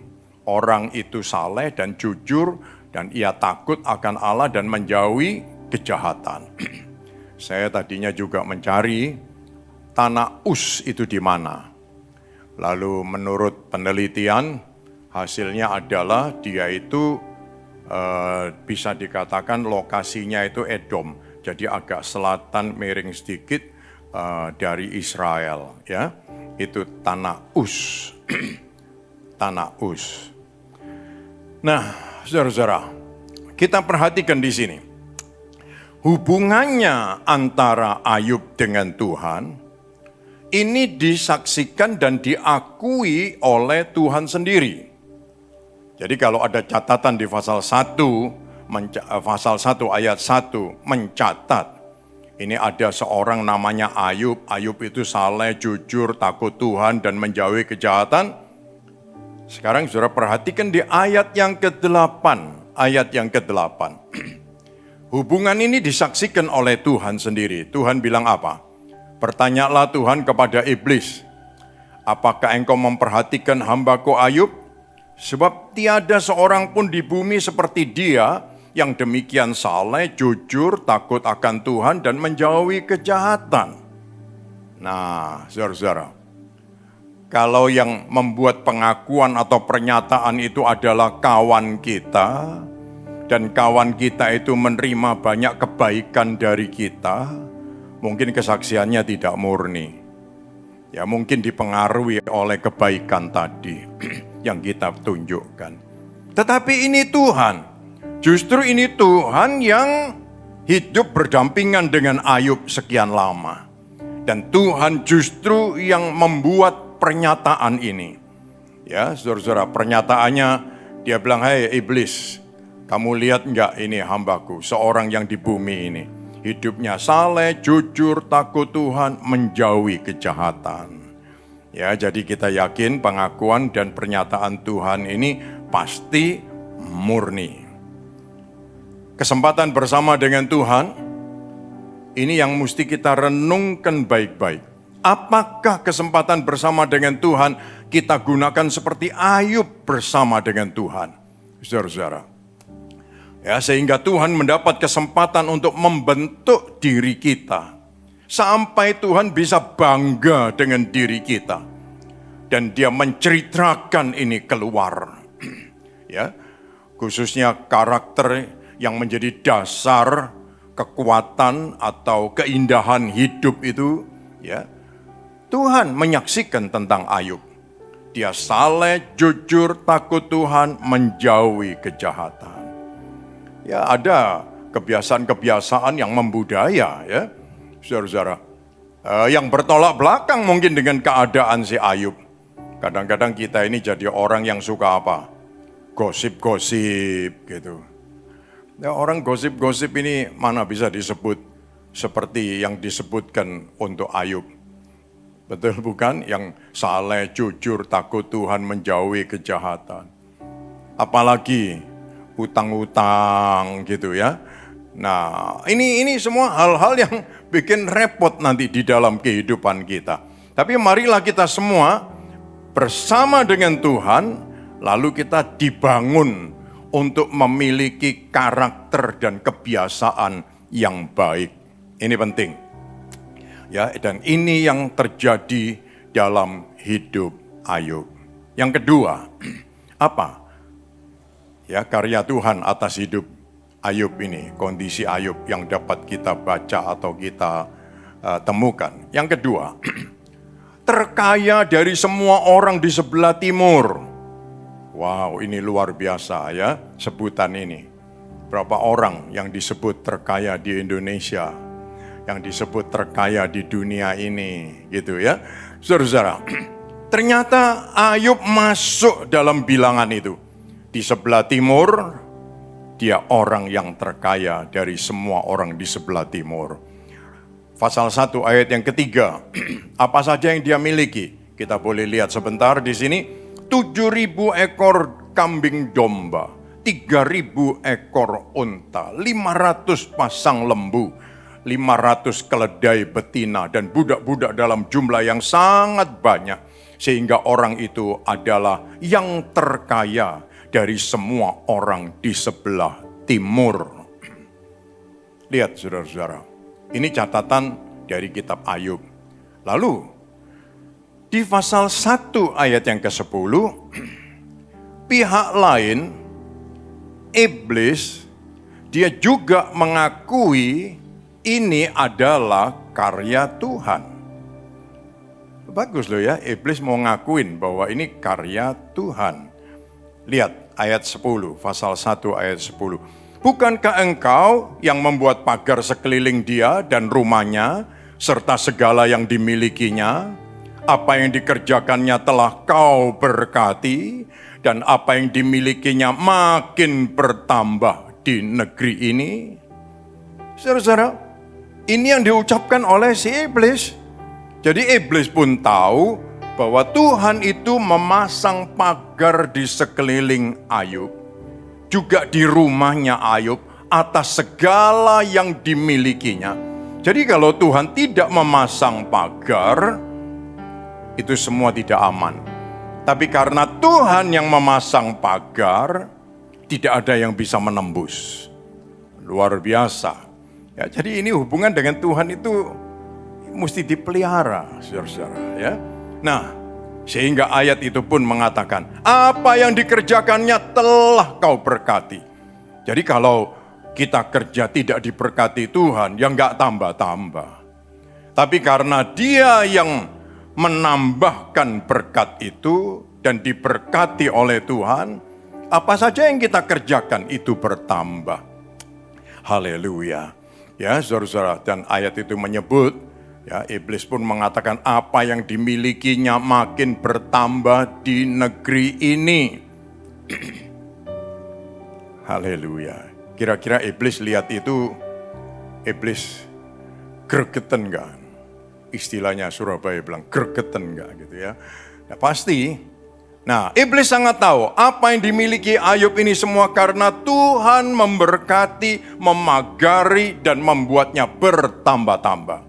S3: Orang itu saleh dan jujur dan ia takut akan Allah dan menjauhi kejahatan. Saya tadinya juga mencari tanah Uz itu di mana. Lalu menurut penelitian hasilnya adalah dia itu bisa dikatakan lokasinya itu Edom. Jadi agak selatan miring sedikit dari Israel, ya. Itu tanah Uz. Tanah Uz. Nah, saudara-saudara, kita perhatikan di sini. Hubungannya antara Ayub dengan Tuhan ini disaksikan dan diakui oleh Tuhan sendiri. Jadi kalau ada catatan di pasal 1 ayat 1 mencatat, ini ada seorang namanya Ayub. Ayub itu saleh, jujur, takut Tuhan, dan menjauhi kejahatan. Sekarang saudara perhatikan di ayat yang ke-8. Ayat yang ke-8. Hubungan ini disaksikan oleh Tuhan sendiri. Tuhan bilang apa? Bertanyalah Tuhan kepada iblis, apakah engkau memperhatikan hambaku Ayub? Sebab tiada seorang pun di bumi seperti dia yang demikian saleh, jujur, takut akan Tuhan, dan menjauhi kejahatan. Nah, saudara-saudara, kalau yang membuat pengakuan atau pernyataan itu adalah kawan kita, dan kawan kita itu menerima banyak kebaikan dari kita, mungkin kesaksiannya tidak murni. Ya, mungkin dipengaruhi oleh kebaikan tadi yang kita tunjukkan. Tetapi ini Tuhan. Justru ini Tuhan yang hidup berdampingan dengan Ayub sekian lama. Dan Tuhan justru yang membuat pernyataan ini. Ya, saudara-saudara, pernyataannya dia bilang, "Hai iblis, kamu lihat enggak ini hambaku, seorang yang di bumi ini. Hidupnya saleh, jujur, takut Tuhan, menjauhi kejahatan." Ya, jadi kita yakin pengakuan dan pernyataan Tuhan ini pasti murni. Kesempatan bersama dengan Tuhan, ini yang mesti kita renungkan baik-baik. Apakah kesempatan bersama dengan Tuhan kita gunakan seperti Ayub bersama dengan Tuhan? Saudara-saudara. Ya, sehingga Tuhan mendapat kesempatan untuk membentuk diri kita. Sampai Tuhan bisa bangga dengan diri kita. Dan dia menceritakan ini keluar. Ya, khususnya karakter yang menjadi dasar kekuatan atau keindahan hidup itu. Ya, Tuhan menyaksikan tentang Ayub. Dia saleh, jujur, takut Tuhan, menjauhi kejahatan. Ya, ada kebiasaan-kebiasaan yang membudaya, ya, saudara-saudara, yang bertolak belakang mungkin dengan keadaan si Ayub. Kadang-kadang kita ini jadi orang yang suka apa? Gosip-gosip gitu. Ya, orang gosip-gosip ini mana bisa disebut seperti yang disebutkan untuk Ayub. Betul bukan? Yang saleh, jujur, takut Tuhan, menjauhi kejahatan. Apalagi utang-utang gitu ya. Nah, ini semua hal-hal yang bikin repot nanti di dalam kehidupan kita. Tapi marilah kita semua bersama dengan Tuhan, lalu kita dibangun untuk memiliki karakter dan kebiasaan yang baik. Ini penting. Ya, dan ini yang terjadi dalam hidup Ayub. Yang kedua, apa? Ya, karya Tuhan atas hidup Ayub ini, kondisi Ayub yang dapat kita baca atau kita temukan. Yang kedua, terkaya dari semua orang di sebelah timur. Wow, ini luar biasa ya, sebutan ini. Berapa orang yang disebut terkaya di Indonesia, yang disebut terkaya di dunia ini, gitu ya. Saudara-saudara, ternyata Ayub masuk dalam bilangan itu. Di sebelah timur, dia orang yang terkaya dari semua orang di sebelah timur. Pasal 1 ayat yang ketiga, apa saja yang dia miliki? Kita boleh lihat sebentar di sini, 7.000 ekor kambing domba, 3.000 ekor unta, 500 pasang lembu, 500 keledai betina, dan budak-budak dalam jumlah yang sangat banyak. Sehingga orang itu adalah yang terkaya dari semua orang di sebelah timur. Lihat saudara-saudara, ini catatan dari kitab Ayub. Lalu, di pasal 1 ayat yang ke-10, pihak lain, iblis, dia juga mengakui ini adalah karya Tuhan. Bagus loh ya, iblis mau ngakuin bahwa ini karya Tuhan. Lihat ayat 10, pasal 1 ayat 10. Bukankah engkau yang membuat pagar sekeliling dia dan rumahnya, serta segala yang dimilikinya? Apa yang dikerjakannya telah kau berkati, dan apa yang dimilikinya makin bertambah di negeri ini. Saudara-saudara, ini yang diucapkan oleh si iblis. Jadi iblis pun tahu bahwa Tuhan itu memasang pagar di sekeliling Ayub, juga di rumahnya Ayub, atas segala yang dimilikinya. Jadi kalau Tuhan tidak memasang pagar, itu semua tidak aman. Tapi karena Tuhan yang memasang pagar, tidak ada yang bisa menembus. Luar biasa. Ya, jadi ini hubungan dengan Tuhan itu mesti dipelihara, saudara-saudara. Ya. Nah, sehingga ayat itu pun mengatakan, apa yang dikerjakannya telah kau berkati. Jadi kalau kita kerja tidak diberkati Tuhan, ya enggak tambah-tambah. Tapi karena dia yang menambahkan berkat itu dan diberkati oleh Tuhan, apa saja yang kita kerjakan itu bertambah. Haleluya. Ya, saudara-saudara, dan ayat itu menyebut, ya, iblis pun mengatakan apa yang dimilikinya makin bertambah di negeri ini. Haleluya. Kira-kira iblis lihat itu, iblis gregetan enggak? Istilahnya Surabaya bilang gregetan enggak gitu ya. Nah, pasti. Nah, iblis sangat tahu apa yang dimiliki Ayub ini semua karena Tuhan memberkati, memagari dan membuatnya bertambah-tambah.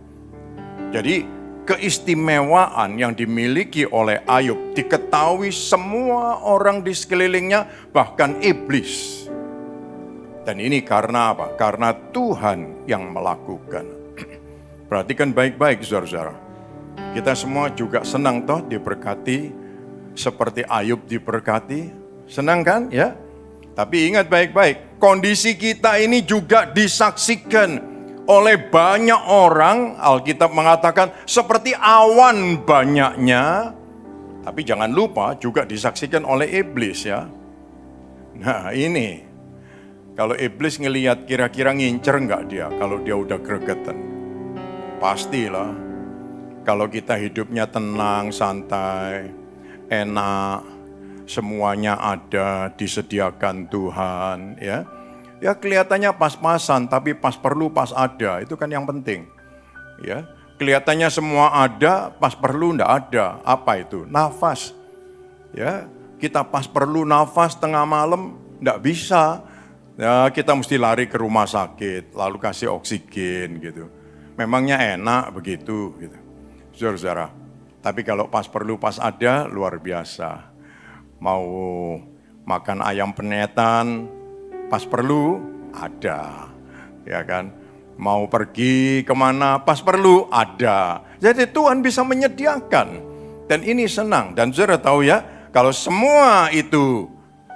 S3: Jadi keistimewaan yang dimiliki oleh Ayub diketahui semua orang di sekelilingnya, bahkan iblis. Dan ini karena apa? Karena Tuhan yang melakukan. Perhatikan baik-baik saudara-saudara. Kita semua juga senang toh diberkati seperti Ayub diberkati. Senang kan ya? Tapi ingat baik-baik, kondisi kita ini juga disaksikan oleh banyak orang. Alkitab mengatakan seperti awan banyaknya. Tapi jangan lupa juga disaksikan oleh iblis ya. Nah ini, kalau iblis ngelihat kira-kira ngincer enggak dia kalau dia udah gregetan. Pastilah, kalau kita hidupnya tenang, santai, enak, semuanya ada, disediakan Tuhan, ya. Ya kelihatannya pas-pasan, tapi pas perlu pas ada, itu kan yang penting. Ya, kelihatannya semua ada, pas perlu enggak ada. Apa itu? Nafas. Ya, kita pas perlu nafas tengah malam, enggak bisa. Ya, kita mesti lari ke rumah sakit, lalu kasih oksigen gitu. Memangnya enak begitu gitu. Saudara-saudara, tapi kalau pas perlu pas ada, luar biasa. Mau makan ayam penetan, pas perlu ada, ya kan? Mau pergi kemana, pas perlu ada. Jadi Tuhan bisa menyediakan. Dan ini senang. Dan saudara tahu ya, kalau semua itu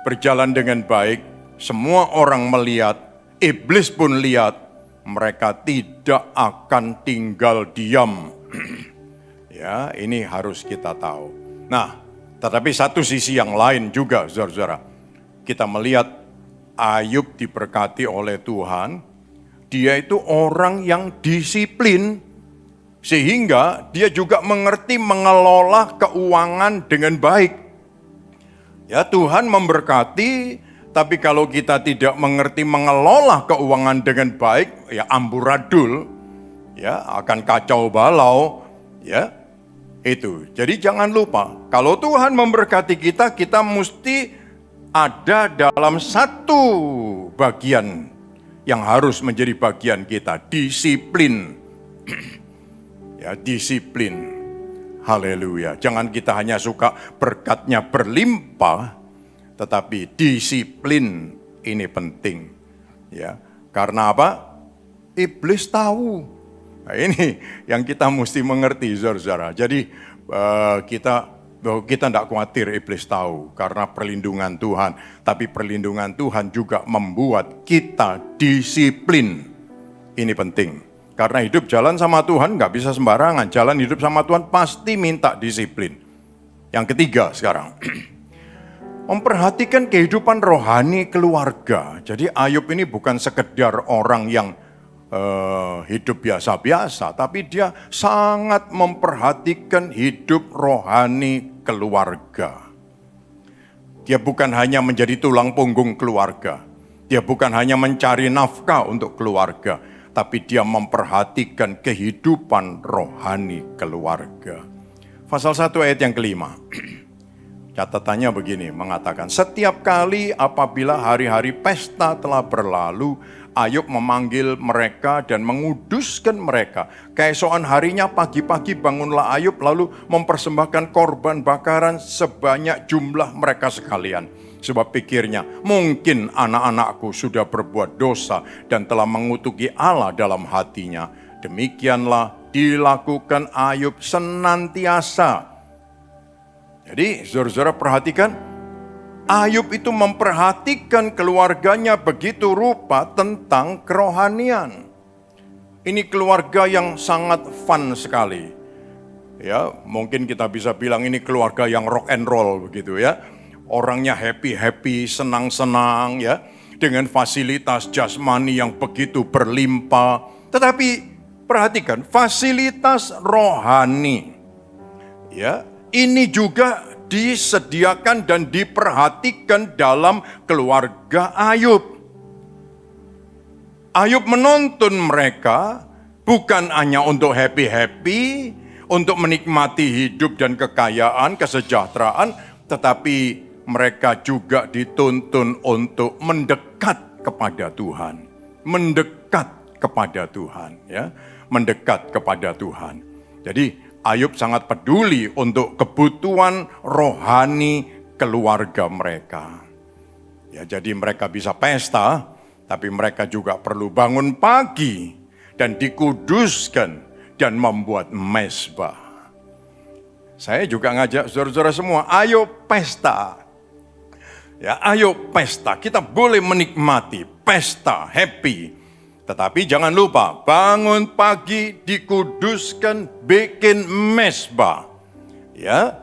S3: berjalan dengan baik, semua orang melihat, iblis pun lihat, mereka tidak akan tinggal diam. Ya, ini harus kita tahu. Nah, Tetapi satu sisi yang lain juga, saudara-saudara. Kita melihat Ayub diberkati oleh Tuhan. Dia itu orang yang disiplin. Sehingga dia juga mengerti mengelola keuangan dengan baik. Ya, Tuhan memberkati, tapi kalau kita tidak mengerti mengelola keuangan dengan baik, ya amburadul, ya akan kacau balau, ya itu. Jadi jangan lupa, kalau Tuhan memberkati kita, kita mesti ada dalam satu bagian yang harus menjadi bagian kita, disiplin. Ya, disiplin. Haleluya. Jangan kita hanya suka berkatnya berlimpah, tetapi disiplin ini penting. Ya, karena apa? Iblis tahu. Nah, ini yang kita mesti mengerti, saudara-saudara. Jadi kita tidak khawatir iblis tahu karena perlindungan Tuhan. Tapi perlindungan Tuhan juga membuat kita disiplin. Ini penting. Karena hidup jalan sama Tuhan nggak bisa sembarangan. Jalan hidup sama Tuhan pasti minta disiplin. Yang ketiga sekarang. Memperhatikan kehidupan rohani keluarga. Jadi Ayub ini bukan sekedar orang yang hidup biasa-biasa. Tapi dia sangat memperhatikan hidup rohani keluarga. Dia bukan hanya menjadi tulang punggung keluarga. Dia bukan hanya mencari nafkah untuk keluarga. Tapi dia memperhatikan kehidupan rohani keluarga. Pasal 1 ayat yang kelima. Catatannya begini, mengatakan, setiap kali apabila hari-hari pesta telah berlalu, Ayub memanggil mereka dan menguduskan mereka. Keesokan harinya pagi-pagi bangunlah Ayub lalu mempersembahkan korban bakaran sebanyak jumlah mereka sekalian. Sebab pikirnya, mungkin anak-anakku sudah berbuat dosa dan telah mengutuki Allah dalam hatinya. Demikianlah dilakukan Ayub senantiasa. Jadi, saudara-saudara perhatikan, Ayub itu memperhatikan keluarganya begitu rupa tentang kerohanian. Ini keluarga yang sangat fun sekali. Ya, mungkin kita bisa bilang ini keluarga yang rock and roll begitu ya. Orangnya happy-happy, senang-senang ya, dengan fasilitas jasmani yang begitu berlimpah. Tetapi perhatikan, fasilitas rohani ya, ini juga disediakan dan diperhatikan dalam keluarga Ayub. Ayub menuntun mereka bukan hanya untuk happy-happy, untuk menikmati hidup dan kekayaan, kesejahteraan, tetapi mereka juga dituntun untuk mendekat kepada Tuhan. Mendekat kepada Tuhan. Ya, mendekat kepada Tuhan. Jadi Ayub sangat peduli untuk kebutuhan rohani keluarga mereka. Ya, jadi mereka bisa pesta, tapi mereka juga perlu bangun pagi dan dikuduskan dan membuat mezbah. Saya juga ngajak saudara-saudara semua, ayo pesta. Ya, ayo pesta, kita boleh menikmati pesta, happy. Tetapi jangan lupa, bangun pagi, dikuduskan, bikin mezbah. Ya,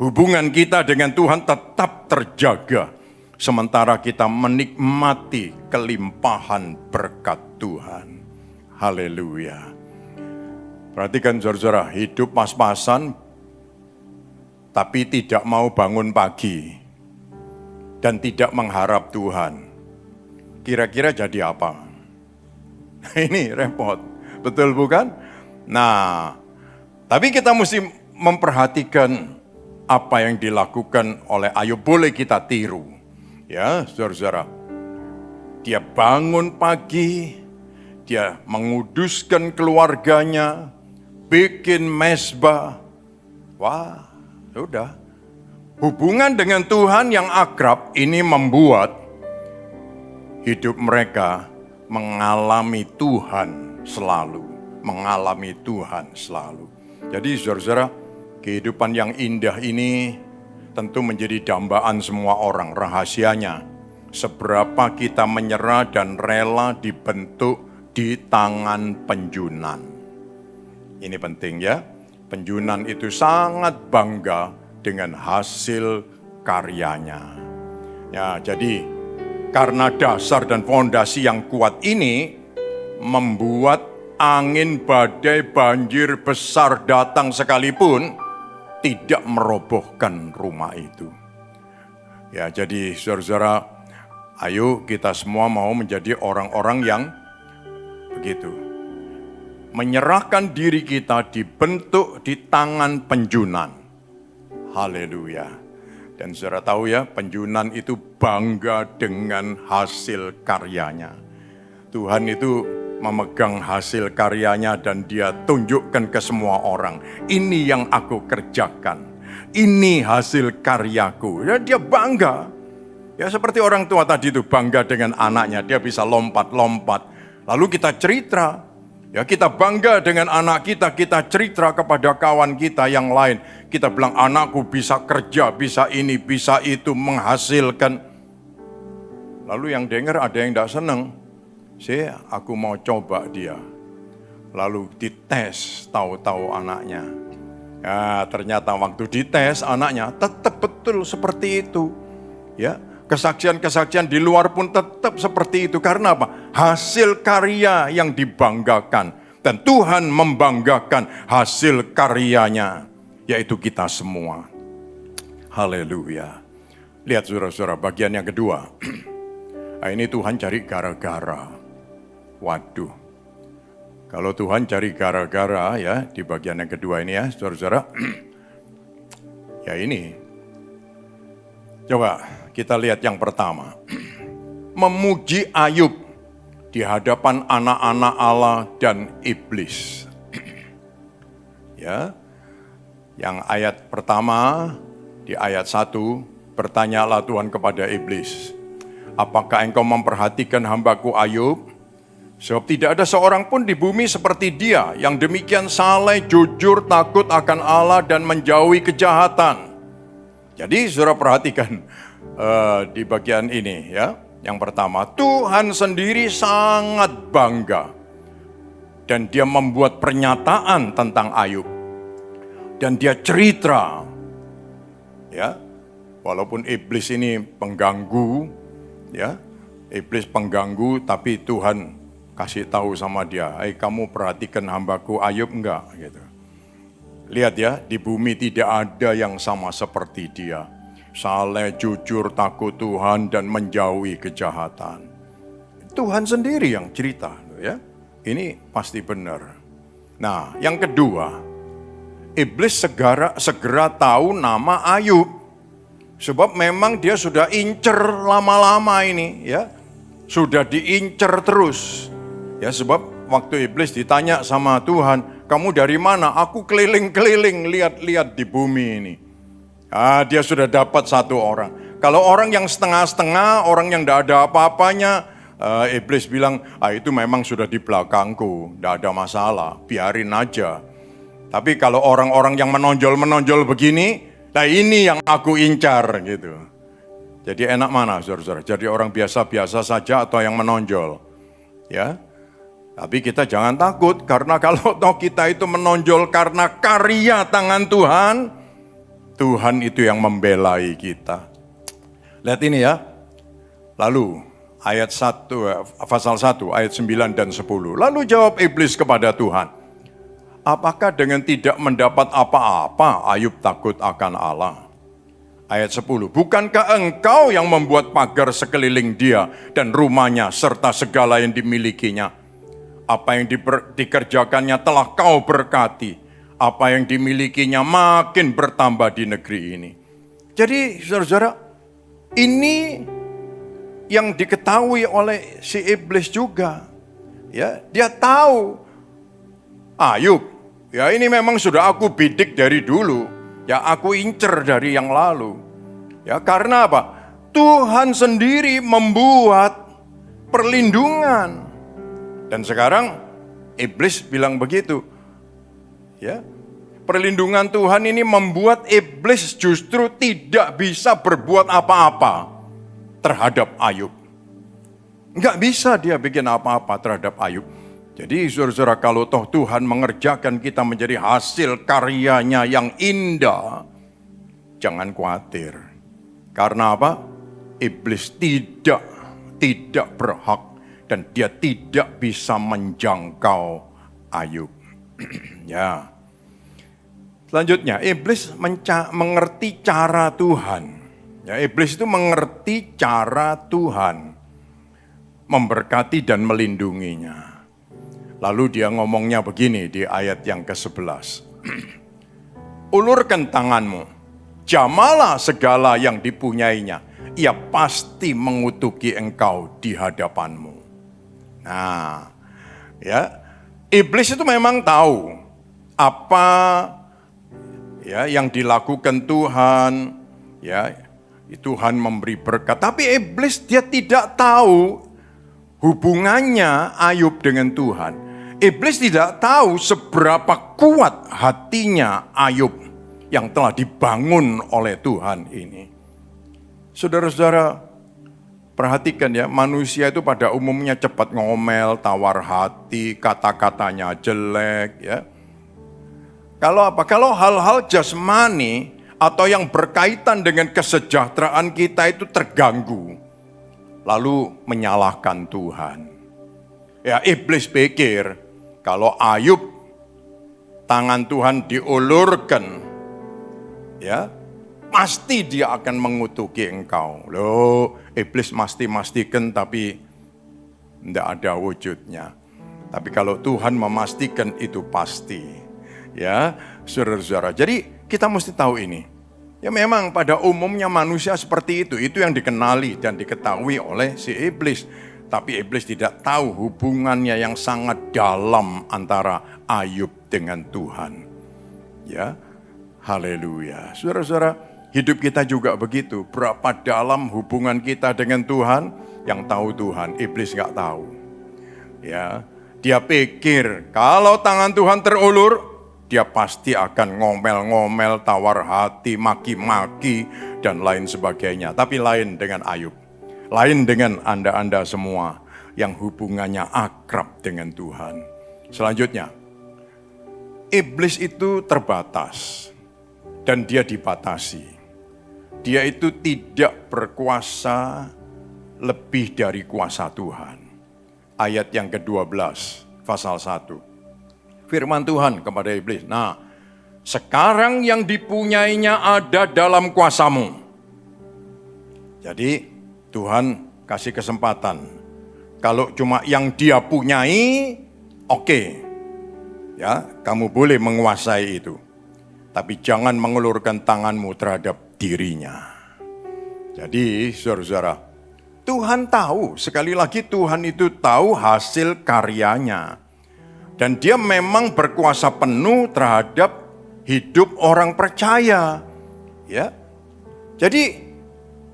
S3: hubungan kita dengan Tuhan tetap terjaga. Sementara kita menikmati kelimpahan berkat Tuhan. Haleluya. Perhatikan saudara-saudara, hidup pas-pasan, tapi tidak mau bangun pagi. Dan tidak mengharap Tuhan. Kira-kira jadi apa? Ini repot, betul bukan? Nah, tapi kita mesti memperhatikan apa yang dilakukan oleh Ayub, boleh kita tiru. Ya, saudara-saudara. Dia bangun pagi, dia menguduskan keluarganya, bikin mezbah. Wah, sudah. Hubungan dengan Tuhan yang akrab ini membuat hidup mereka mengalami Tuhan selalu. Mengalami Tuhan selalu. Jadi saudara-saudara, kehidupan yang indah ini tentu menjadi dambaan semua orang. Rahasianya, seberapa kita menyerah dan rela dibentuk di tangan penjunan. Ini penting ya. Penjunan itu sangat bangga dengan hasil karyanya. Ya, jadi karena dasar dan fondasi yang kuat ini membuat angin, badai, banjir besar datang sekalipun tidak merobohkan rumah itu. Ya, jadi saudara-saudara, ayo kita semua mau menjadi orang-orang yang begitu. Menyerahkan diri kita dibentuk di tangan penjunan. Haleluya. Dan saudara tahu ya, penjunan itu bangga dengan hasil karyanya. Tuhan itu memegang hasil karyanya dan dia tunjukkan ke semua orang. Ini yang aku kerjakan. Ini hasil karyaku. Ya, dia bangga. Ya, seperti orang tua tadi itu bangga dengan anaknya. Dia bisa lompat-lompat. Lalu kita cerita. Ya, kita bangga dengan anak kita cerita kepada kawan kita yang lain. Kita bilang anakku bisa kerja, bisa ini, bisa itu, menghasilkan. Lalu yang dengar ada yang tidak senang. Aku mau coba dia. Lalu dites, tahu-tahu anaknya. Ya, ternyata waktu dites anaknya tetap betul seperti itu. Ya, kesaksian-kesaksian di luar pun tetap seperti itu. Karena apa? Hasil karya yang dibanggakan. Dan Tuhan membanggakan hasil karyanya. Yaitu kita semua. Haleluya. Lihat saudara-saudara bagian yang kedua. Nah, ini Tuhan cari gara-gara. Waduh. Kalau Tuhan cari gara-gara ya di bagian yang kedua ini ya saudara-saudara. Ya ini. Coba kita lihat yang pertama. Memuji Ayub di hadapan anak-anak Allah dan iblis. Ya. Yang ayat pertama di ayat 1, bertanyalah Tuhan kepada iblis. Apakah engkau memperhatikan hambaku Ayub? Sebab tidak ada seorang pun di bumi seperti dia yang demikian saleh, jujur, takut akan Allah dan menjauhi kejahatan. Jadi saudara perhatikan di bagian ini ya. Yang pertama, Tuhan sendiri sangat bangga. Dan dia membuat pernyataan tentang Ayub. Dan dia cerita. Ya. Walaupun iblis ini pengganggu, ya. Iblis pengganggu tapi Tuhan kasih tahu sama dia, kamu perhatikan hambaku Ayub enggak? Gitu. Lihat ya, di bumi tidak ada yang sama seperti dia. Saleh, jujur, takut Tuhan, dan menjauhi kejahatan. Tuhan sendiri yang cerita. Ya. Ini pasti benar. Nah, yang kedua, iblis segera tahu nama Ayub. Sebab memang dia sudah incer lama-lama ini. Ya. Sudah diincer terus. Ya, sebab waktu iblis ditanya sama Tuhan, kamu dari mana? Aku keliling-keliling, lihat-lihat di bumi ini. Dia sudah dapat satu orang. Kalau orang yang setengah-setengah, orang yang tidak ada apa-apanya, iblis bilang, itu memang sudah di belakangku, tidak ada masalah, biarin aja. Tapi kalau orang-orang yang menonjol-menonjol begini, nah ini yang aku incar gitu. Jadi enak mana saudara-saudara? Jadi orang biasa-biasa saja atau yang menonjol? Ya. Tapi kita jangan takut, karena kalau toh kita itu menonjol karena karya tangan Tuhan, Tuhan itu yang membelai kita. Lihat ini ya. Lalu ayat 1, pasal 1, ayat 9 dan 10. Lalu jawab iblis kepada Tuhan, apakah dengan tidak mendapat apa-apa Ayub takut akan Allah? Ayat 10, bukankah engkau yang membuat pagar sekeliling dia dan rumahnya serta segala yang dimilikinya? Apa yang dikerjakannya telah kau berkati. Apa yang dimilikinya makin bertambah di negeri ini. Jadi saudara-saudara, ini yang diketahui oleh si iblis juga. Ya, dia tahu Ayub, ya ini memang sudah aku bidik dari dulu. Ya aku incer dari yang lalu. Ya karena apa? Tuhan sendiri membuat perlindungan. Dan sekarang iblis bilang begitu. Ya. Perlindungan Tuhan ini membuat iblis justru tidak bisa berbuat apa-apa terhadap Ayub. Enggak bisa dia bikin apa-apa terhadap Ayub. Jadi saudara-saudara, kalau toh Tuhan mengerjakan kita menjadi hasil karyanya yang indah, jangan khawatir. Karena apa? Iblis tidak berhak dan dia tidak bisa menjangkau Ayub. Ya. Selanjutnya, iblis mengerti cara Tuhan. Ya, iblis itu mengerti cara Tuhan memberkati dan melindunginya. Lalu dia ngomongnya begini di ayat yang ke-11. Ulurkan tanganmu, jamalah segala yang dipunyainya, ia pasti mengutuki engkau di hadapanmu. Nah, ya, iblis itu memang tahu apa ya yang dilakukan Tuhan, ya, Tuhan memberi berkat. Tapi iblis dia tidak tahu hubungannya Ayub dengan Tuhan. Iblis tidak tahu seberapa kuat hatinya Ayub yang telah dibangun oleh Tuhan ini. Saudara-saudara, perhatikan ya, manusia itu pada umumnya cepat ngomel, tawar hati, kata-katanya jelek ya. Kalau apa? Kalau hal-hal jasmani atau yang berkaitan dengan kesejahteraan kita itu terganggu, lalu menyalahkan Tuhan. Ya, iblis pikir kalau Ayub tangan Tuhan diulurkan, ya pasti dia akan mengutuki engkau. Loh, iblis memastikan tapi tidak ada wujudnya. Tapi kalau Tuhan memastikan itu pasti. Ya, saudara-saudara. Jadi kita mesti tahu ini. Ya memang pada umumnya manusia seperti itu yang dikenali dan diketahui oleh si iblis. Tapi iblis tidak tahu hubungannya yang sangat dalam antara Ayub dengan Tuhan. Ya, haleluya. Saudara-saudara, hidup kita juga begitu. Berapa dalam hubungan kita dengan Tuhan, yang tahu Tuhan, iblis gak tahu. Ya, dia pikir kalau tangan Tuhan terulur, dia pasti akan ngomel-ngomel, tawar hati, maki-maki, dan lain sebagainya. Tapi lain dengan Ayub. Lain dengan Anda-Anda semua yang hubungannya akrab dengan Tuhan. Selanjutnya, iblis itu terbatas dan dia dibatasi. Dia itu tidak berkuasa lebih dari kuasa Tuhan. Ayat yang ke-12, pasal 1. Firman Tuhan kepada iblis, nah sekarang yang dipunyainya ada dalam kuasamu. Jadi Tuhan kasih kesempatan. Kalau cuma yang dia punyai, oke. Ya, kamu boleh menguasai itu. Tapi jangan mengulurkan tanganmu terhadap dirinya. Jadi, saudara-saudara, Tuhan tahu, sekali lagi Tuhan itu tahu hasil karyanya. Dan dia memang berkuasa penuh terhadap hidup orang percaya. Ya. Jadi,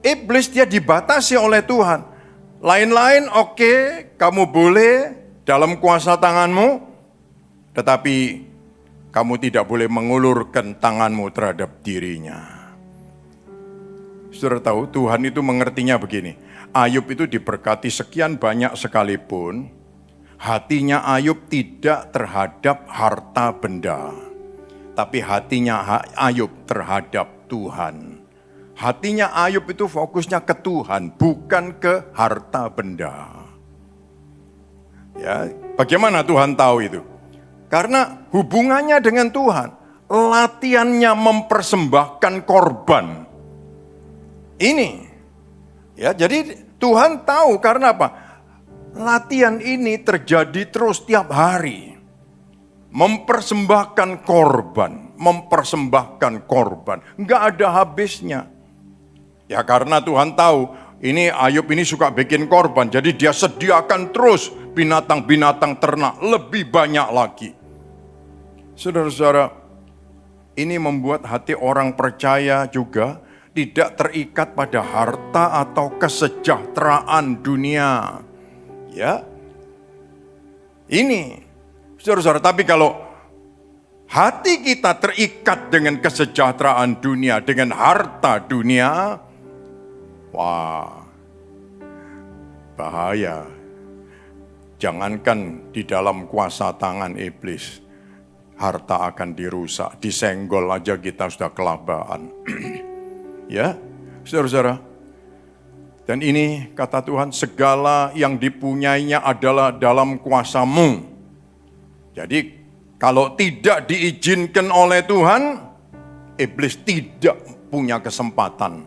S3: iblis dia dibatasi oleh Tuhan. Lain-lain oke, kamu boleh dalam kuasa tanganmu, tetapi kamu tidak boleh mengulurkan tanganmu terhadap dirinya. Saudara tahu Tuhan itu mengertinya begini. Ayub itu diberkati sekian banyak sekalipun, hatinya Ayub tidak terhadap harta benda, tapi hatinya Ayub terhadap Tuhan. Hatinya Ayub itu fokusnya ke Tuhan, bukan ke harta benda. Ya, bagaimana Tuhan tahu itu? Karena hubungannya dengan Tuhan, latihannya mempersembahkan korban. Ini, ya, jadi Tuhan tahu karena apa? Latihan ini terjadi terus tiap hari. Mempersembahkan korban, enggak ada habisnya. Ya karena Tuhan tahu, ini Ayub ini suka bikin korban, jadi dia sediakan terus binatang-binatang ternak lebih banyak lagi. Saudara-saudara, ini membuat hati orang percaya juga tidak terikat pada harta atau kesejahteraan dunia. Ya, ini, saudara-saudara, tapi kalau hati kita terikat dengan kesejahteraan dunia, dengan harta dunia, wah, bahaya. Jangankan di dalam kuasa tangan iblis, harta akan dirusak, disenggol aja kita sudah kelabaan. Ya, saudara-saudara. Dan ini kata Tuhan, segala yang dipunyainya adalah dalam kuasa-Mu. Jadi kalau tidak diizinkan oleh Tuhan, iblis tidak punya kesempatan.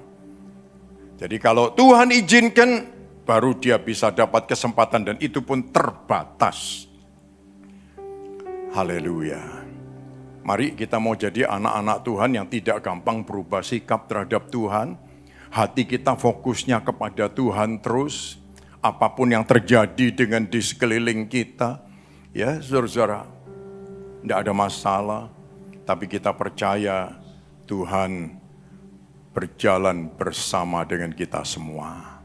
S3: Jadi kalau Tuhan izinkan, baru dia bisa dapat kesempatan dan itu pun terbatas. Haleluya. Mari kita mau jadi anak-anak Tuhan yang tidak gampang berubah sikap terhadap Tuhan. Hati kita fokusnya kepada Tuhan terus. Apapun yang terjadi dengan di sekeliling kita. Ya, saudara-saudara. Tidak ada masalah. Tapi kita percaya Tuhan berjalan bersama dengan kita semua.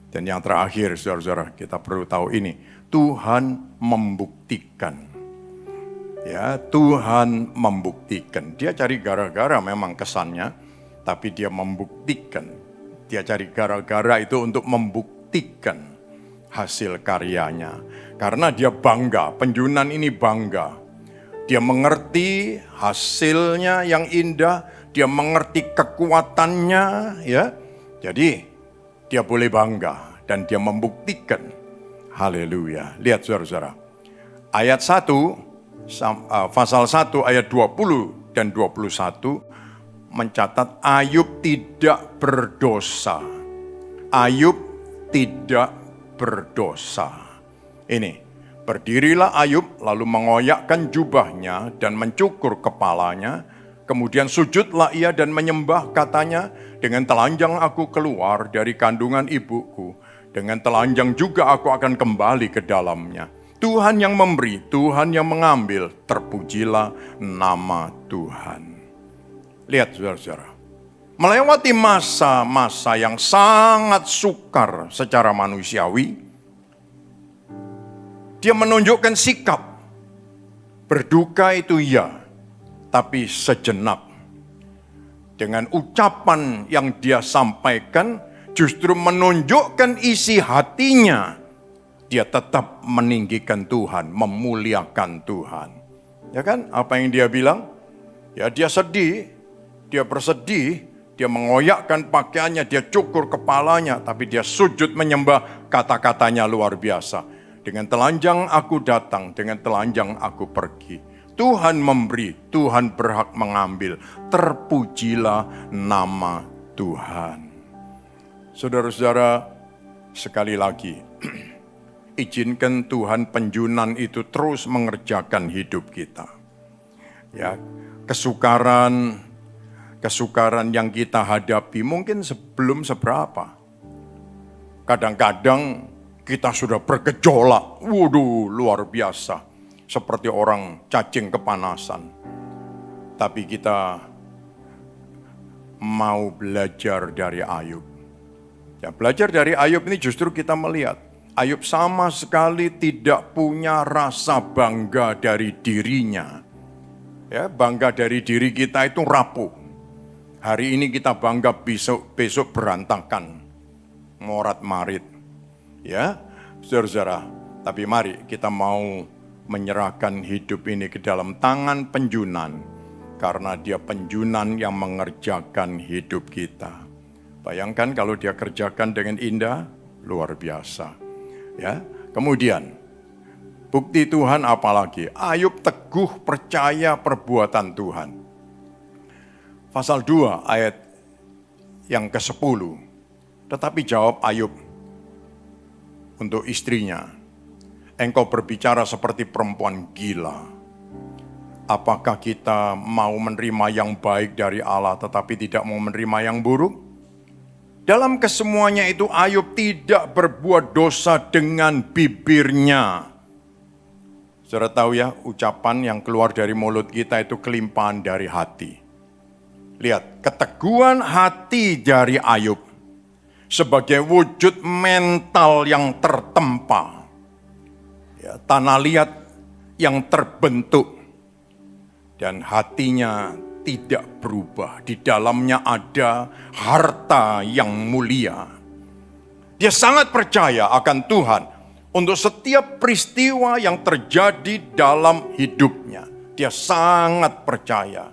S3: Dan yang terakhir, saudara-saudara, kita perlu tahu ini. Tuhan membuktikan. Ya, Tuhan membuktikan. Dia cari gara-gara memang kesannya, tapi dia membuktikan. Dia cari gara-gara itu untuk membuktikan hasil karyanya. Karena dia bangga, penjunan ini bangga. Dia mengerti hasilnya yang indah, dia mengerti kekuatannya, ya. Jadi dia boleh bangga dan dia membuktikan. Haleluya. Lihat saudara-saudara. Ayat 1 pasal 1 ayat 20 dan 21 mencatat Ayub tidak berdosa. Ayub tidak berdosa. Ini, berdirilah Ayub lalu mengoyakkan jubahnya dan mencukur kepalanya. Kemudian sujudlah ia dan menyembah, katanya, dengan telanjang aku keluar dari kandungan ibuku. Dengan telanjang juga aku akan kembali ke dalamnya. Tuhan yang memberi, Tuhan yang mengambil, terpujilah nama Tuhan. Lihat saudara-saudara, melewati masa-masa yang sangat sukar secara manusiawi, dia menunjukkan sikap, berduka itu ya, tapi sejenak. Dengan ucapan yang dia sampaikan, justru menunjukkan isi hatinya. Dia tetap meninggikan Tuhan, memuliakan Tuhan. Ya kan, apa yang dia bilang? Ya dia sedih, dia bersedih, dia mengoyakkan pakaiannya, dia cukur kepalanya, tapi dia sujud menyembah, kata-katanya luar biasa. Dengan telanjang aku datang, dengan telanjang aku pergi. Tuhan memberi, Tuhan berhak mengambil. Terpujilah nama Tuhan. Saudara-saudara, sekali lagi, izinkan Tuhan penjunan itu terus mengerjakan hidup kita. Ya, kesukaran yang kita hadapi mungkin belum seberapa. Kadang-kadang kita sudah bergejolak, waduh luar biasa. Seperti orang cacing kepanasan. Tapi kita mau belajar dari Ayub. Ya, belajar dari Ayub ini justru kita melihat Ayub sama sekali tidak punya rasa bangga dari dirinya. Ya, bangga dari diri kita itu rapuh. Hari ini kita bangga, besok berantakan. Morat-marit. Ya, saudara-saudara. Tapi mari kita mau menyerahkan hidup ini ke dalam tangan penjunan. Karena dia penjunan yang mengerjakan hidup kita. Bayangkan kalau dia kerjakan dengan indah, luar biasa. Ya, kemudian bukti Tuhan apalagi? Ayub teguh percaya perbuatan Tuhan. Pasal 2 ayat yang ke-10. Tetapi jawab Ayub untuk istrinya, engkau berbicara seperti perempuan gila. Apakah kita mau menerima yang baik dari Allah tetapi tidak mau menerima yang buruk? Dalam kesemuanya itu Ayub tidak berbuat dosa dengan bibirnya. Saudara tahu ya, ucapan yang keluar dari mulut kita itu kelimpahan dari hati. Lihat, keteguhan hati dari Ayub sebagai wujud mental yang tertempa. Ya, tanah liat yang terbentuk dan hatinya tidak berubah. Di dalamnya ada harta yang mulia. Dia sangat percaya akan Tuhan untuk setiap peristiwa yang terjadi dalam hidupnya. Dia sangat percaya.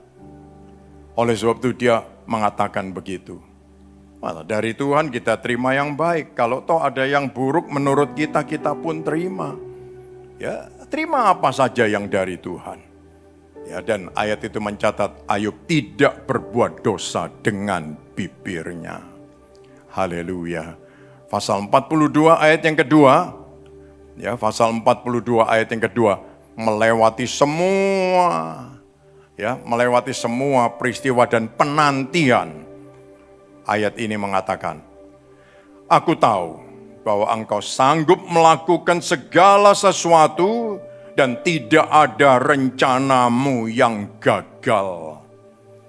S3: Oleh sebab itu dia mengatakan begitu. Dari Tuhan kita terima yang baik. Kalau toh ada yang buruk menurut kita, kita pun terima. Ya, terima apa saja yang dari Tuhan. Ya, dan ayat itu mencatat Ayub tidak berbuat dosa dengan bibirnya. Haleluya. Pasal 42 ayat yang kedua. Ya, pasal 42 ayat yang kedua. Melewati semua peristiwa dan penantian. Ayat ini mengatakan, aku tahu bahwa engkau sanggup melakukan segala sesuatu dan tidak ada rencanamu yang gagal.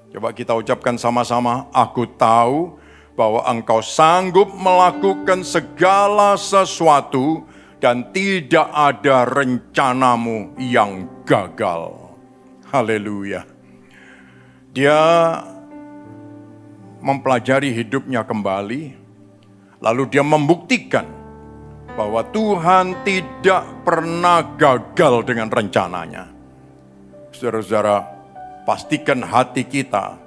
S3: Coba kita ucapkan sama-sama, aku tahu bahwa engkau sanggup melakukan segala sesuatu dan tidak ada rencanamu yang gagal. Haleluya. Dia mempelajari hidupnya kembali, lalu dia membuktikan bahwa Tuhan tidak pernah gagal dengan rencananya. Saudara-saudara, pastikan hati kita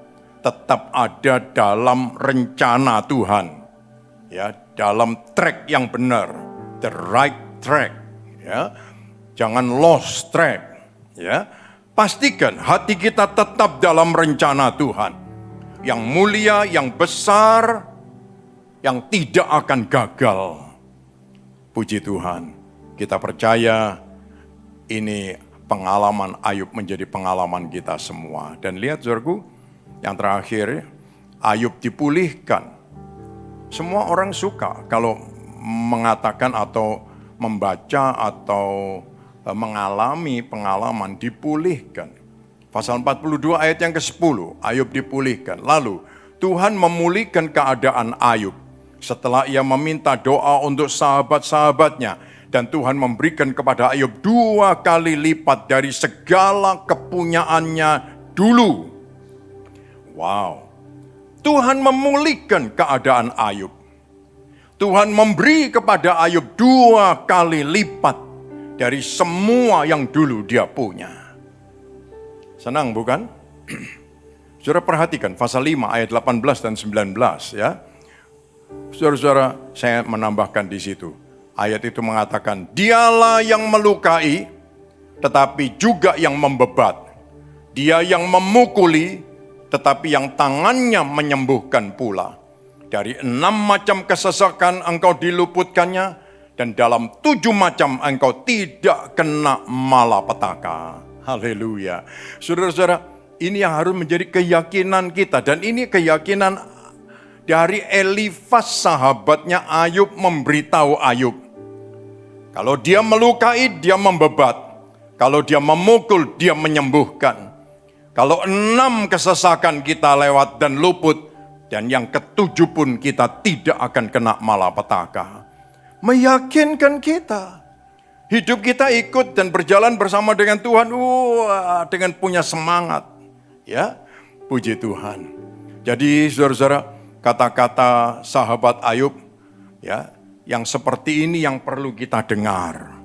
S3: tetap ada dalam rencana Tuhan. Ya, dalam track yang benar, the right track. Ya, jangan lost track. Ya, pastikan hati kita tetap dalam rencana Tuhan. Yang mulia, yang besar, yang tidak akan gagal. Puji Tuhan, kita percaya ini pengalaman Ayub menjadi pengalaman kita semua. Dan lihat saudaraku, yang terakhir, Ayub dipulihkan. Semua orang suka kalau mengatakan atau membaca atau mengalami pengalaman dipulihkan. Pasal 42 ayat yang ke-10, Ayub dipulihkan. Lalu Tuhan memulihkan keadaan Ayub setelah ia meminta doa untuk sahabat-sahabatnya. Dan Tuhan memberikan kepada Ayub 2 kali lipat dari segala kepunyaannya dulu. Wow, Tuhan memulihkan keadaan Ayub. Tuhan memberi kepada Ayub 2 kali lipat dari semua yang dulu dia punya. Senang bukan? Saudara perhatikan pasal 5 ayat 18 dan 19 ya. Saudara-saudara, saya menambahkan di situ. Ayat itu mengatakan, dialah yang melukai tetapi juga yang membebat. Dia yang memukuli tetapi yang tangannya menyembuhkan pula. Dari 6 macam kesesakan engkau diluputkannya, dan dalam 7 macam engkau tidak kena malapetaka. Haleluya. Saudara-saudara, ini yang harus menjadi keyakinan kita. Dan ini keyakinan dari Elifas, sahabatnya Ayub, memberitahu Ayub. Kalau dia melukai, dia membebat. Kalau dia memukul, dia menyembuhkan. Kalau 6 kesesakan kita lewat dan luput, dan yang ke-7 pun kita tidak akan kena malapetaka. Meyakinkan kita. Hidup kita ikut dan berjalan bersama dengan Tuhan, dengan punya semangat. Ya, puji Tuhan. Jadi saudara-saudara, kata-kata sahabat Ayub, ya, yang seperti ini yang perlu kita dengar.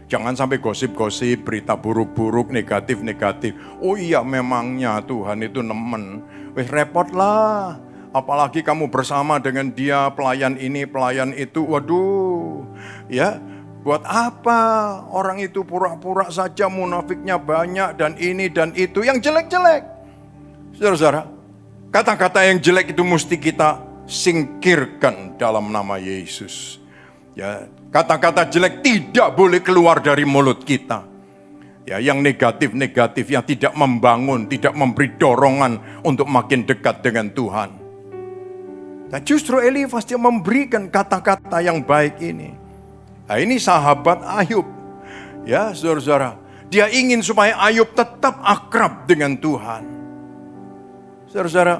S3: Jangan sampai gosip-gosip, berita buruk-buruk, negatif-negatif. Oh iya memangnya Tuhan itu nemen. Wih repot lah. Apalagi kamu bersama dengan dia, pelayan ini, pelayan itu. Waduh, ya. Buat apa orang itu pura-pura saja, munafiknya banyak dan ini dan itu, yang jelek-jelek. Saudara-saudara, kata-kata yang jelek itu mesti kita singkirkan dalam nama Yesus. Ya, kata-kata jelek tidak boleh keluar dari mulut kita. Ya, yang negatif-negatif, yang tidak membangun, tidak memberi dorongan untuk makin dekat dengan Tuhan. Nah, justru Elifas dia memberikan kata-kata yang baik ini. Nah, ini sahabat Ayub. Ya, saudara-saudara, dia ingin supaya Ayub tetap akrab dengan Tuhan. Saudara-saudara,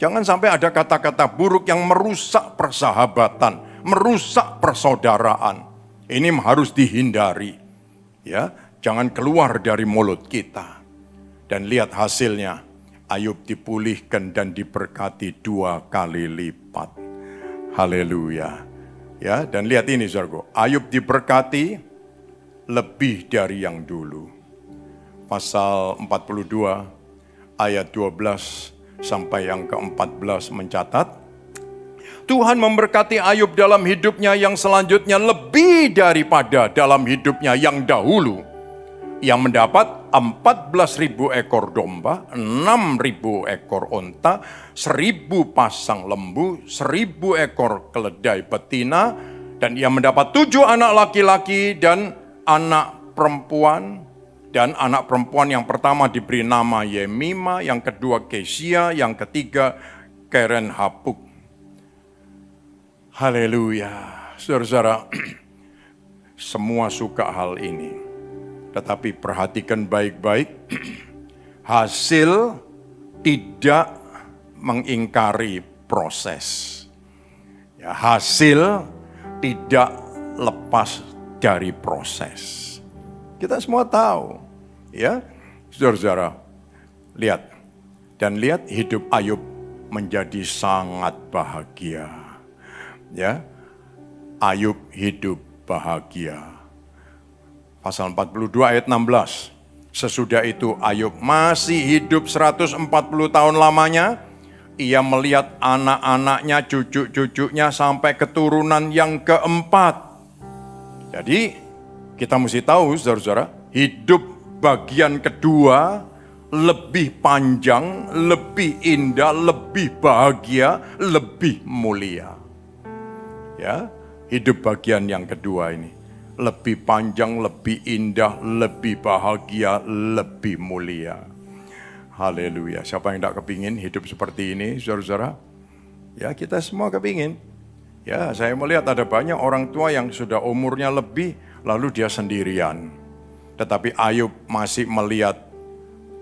S3: jangan sampai ada kata-kata buruk yang merusak persahabatan, merusak persaudaraan. Ini harus dihindari. Ya, jangan keluar dari mulut kita. Dan lihat hasilnya, Ayub dipulihkan dan diberkati 2 kali lipat. Haleluya. Ya, dan lihat ini saudaraku, Ayub diberkati lebih dari yang dulu. Pasal 42 ayat 12 sampai yang ke-14 mencatat, Tuhan memberkati Ayub dalam hidupnya yang selanjutnya lebih daripada dalam hidupnya yang dahulu. Ia mendapat 14.000 ekor domba, 6.000 ekor onta, 1.000 pasang lembu, 1.000 ekor keledai betina, dan ia mendapat 7 anak laki-laki dan anak perempuan. Dan anak perempuan yang pertama diberi nama Yemima, yang kedua Kesia, yang ketiga Keren Hapuk. Haleluya. Saudara-saudara, semua suka hal ini. Tetapi perhatikan baik-baik, hasil tidak mengingkari proses. Ya, hasil tidak lepas dari proses. Kita semua tahu, ya, saudara-saudara, lihat hidup Ayub menjadi sangat bahagia. Ya, Ayub hidup bahagia. Pasal 42 ayat 16. Sesudah itu Ayub masih hidup 140 tahun lamanya. Ia melihat anak-anaknya, cucu-cucunya sampai keturunan yang keempat. Jadi kita mesti tahu saudara-saudara, hidup bagian kedua lebih panjang, lebih indah, lebih bahagia, lebih mulia. Ya, hidup bagian yang kedua ini lebih panjang, lebih indah, lebih bahagia, lebih mulia. Haleluya. Siapa yang tidak kepingin hidup seperti ini, saudara-saudara? Ya, kita semua kepingin. Ya, saya melihat ada banyak orang tua yang sudah umurnya lebih, lalu dia sendirian. Tetapi Ayub masih melihat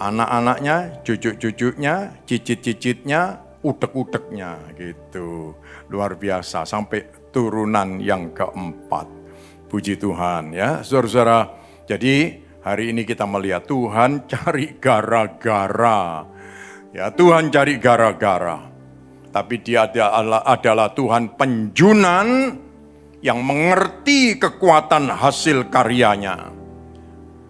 S3: anak-anaknya, cucu-cucunya, cicit-cicitnya, utek-uteknya gitu. Luar biasa, sampai turunan yang keempat. Puji Tuhan ya, saudara-saudara. Jadi hari ini kita melihat Tuhan cari gara-gara. Ya, Tuhan cari gara-gara. Tapi dia adalah Tuhan penjunan yang mengerti kekuatan hasil karyanya.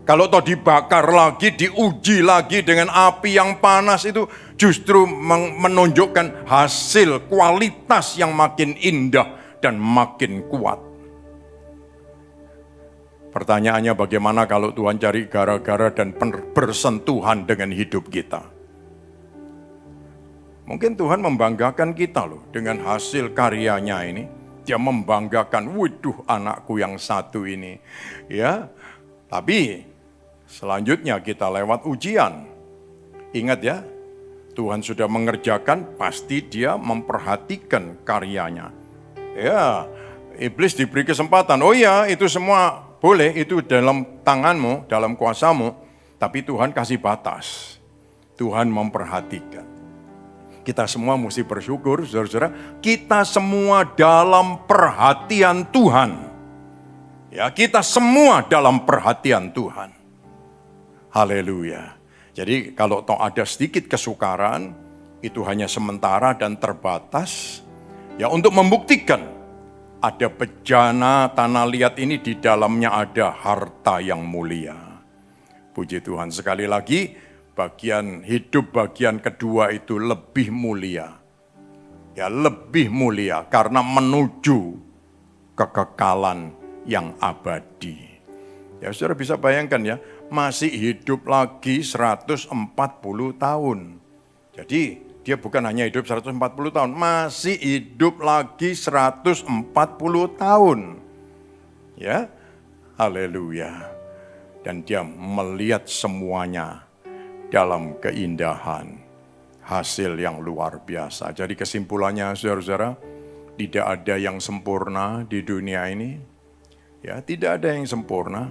S3: Kalau toh dibakar lagi, diuji lagi dengan api yang panas, itu justru menunjukkan hasil kualitas yang makin indah dan makin kuat. Pertanyaannya bagaimana kalau Tuhan cari gara-gara dan bersentuhan dengan hidup kita? Mungkin Tuhan membanggakan kita loh dengan hasil karyanya ini. Dia membanggakan, waduh anakku yang satu ini. Ya, tapi selanjutnya kita lewat ujian. Ingat ya, Tuhan sudah mengerjakan, pasti dia memperhatikan karyanya. Ya, iblis diberi kesempatan, oh ya itu semua boleh, itu dalam tanganmu, dalam kuasamu, tapi Tuhan kasih batas. Tuhan memperhatikan. Kita semua mesti bersyukur, saudara-saudara, kita semua dalam perhatian Tuhan. Ya, kita semua dalam perhatian Tuhan. Haleluya. Jadi kalau toh ada sedikit kesukaran, itu hanya sementara dan terbatas. Ya, untuk membuktikan ada bejana tanah liat ini, di dalamnya ada harta yang mulia. Puji Tuhan. Sekali lagi, bagian hidup bagian kedua itu lebih mulia. Ya, lebih mulia karena menuju kekekalan yang abadi. Ya, saudara bisa bayangkan ya, masih hidup lagi 140 tahun. Jadi dia bukan hanya hidup 140 tahun, masih hidup lagi 140 tahun. Ya, haleluya. Dan dia melihat semuanya dalam keindahan, hasil yang luar biasa. Jadi kesimpulannya saudara-saudara, tidak ada yang sempurna di dunia ini. Ya, tidak ada yang sempurna.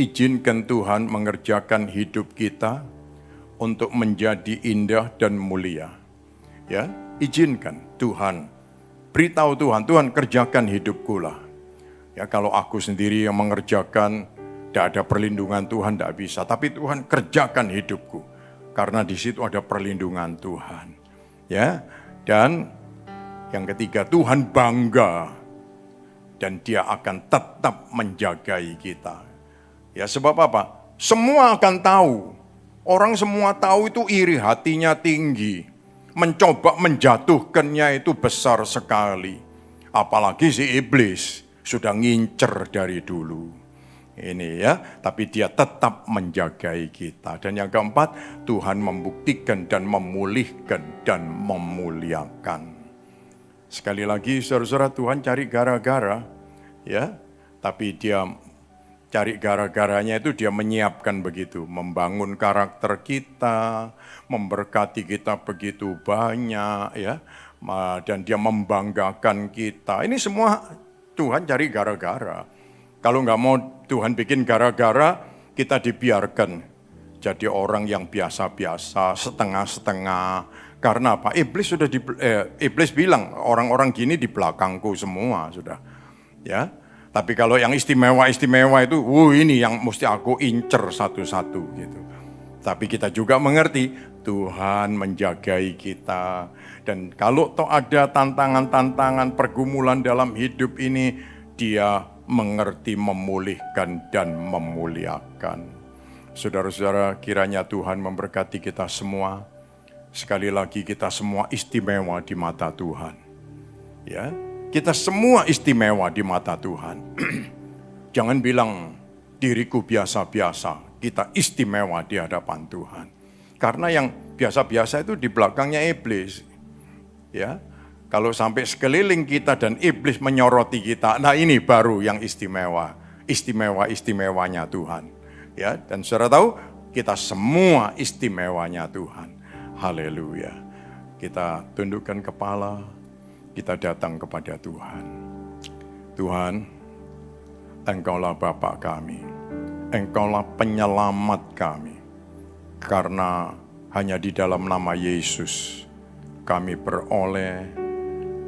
S3: Izinkan Tuhan mengerjakan hidup kita untuk menjadi indah dan mulia. Ya, izinkan Tuhan. Beritahu Tuhan, Tuhan kerjakan hidupku lah. Ya, kalau aku sendiri yang mengerjakan, tidak ada perlindungan Tuhan, tidak bisa. Tapi Tuhan kerjakan hidupku. Karena di situ ada perlindungan Tuhan. Ya, dan yang ketiga, Tuhan bangga. Dan dia akan tetap menjagai kita. Ya, sebab apa? Semua akan tahu. Orang semua tahu itu iri hatinya tinggi. mencoba menjatuhkannya itu besar sekali. Apalagi si iblis sudah ngincer dari dulu. Ini ya, tapi dia tetap menjagai kita. Dan yang keempat, Tuhan membuktikan dan memulihkan dan memuliakan. Sekali lagi saudara-saudara, Tuhan cari gara-gara, ya. Tapi dia cari gara-garanya itu dia menyiapkan begitu, membangun karakter kita, memberkati kita begitu banyak, ya. Dan dia membanggakan kita. Ini semua Tuhan cari gara-gara. Kalau nggak mau Tuhan bikin gara-gara, kita dibiarkan jadi orang yang biasa-biasa, setengah-setengah. Karena apa? Iblis bilang orang-orang gini di belakangku semua sudah. Ya. Tapi kalau yang istimewa-istimewa itu, ini yang mesti aku incer satu-satu gitu. Tapi kita juga mengerti Tuhan menjagai kita. Dan kalau toh ada tantangan-tantangan pergumulan dalam hidup ini, Dia mengerti, memulihkan dan memuliakan. Saudara-saudara, kiranya Tuhan memberkati kita semua. Sekali lagi kita semua istimewa di mata Tuhan. Ya, kita semua istimewa di mata Tuhan. Jangan bilang diriku biasa-biasa, kita istimewa di hadapan Tuhan. Karena yang biasa-biasa itu di belakangnya iblis. Ya, kalau sampai sekeliling kita dan iblis menyoroti kita, nah ini baru yang istimewa, istimewanya Tuhan. Ya, dan saudara tahu kita semua istimewanya Tuhan. Haleluya. Kita tundukkan kepala, kita datang kepada Tuhan. Tuhan, Engkaulah Bapa kami, Engkaulah penyelamat kami. Karena hanya di dalam nama Yesus kami beroleh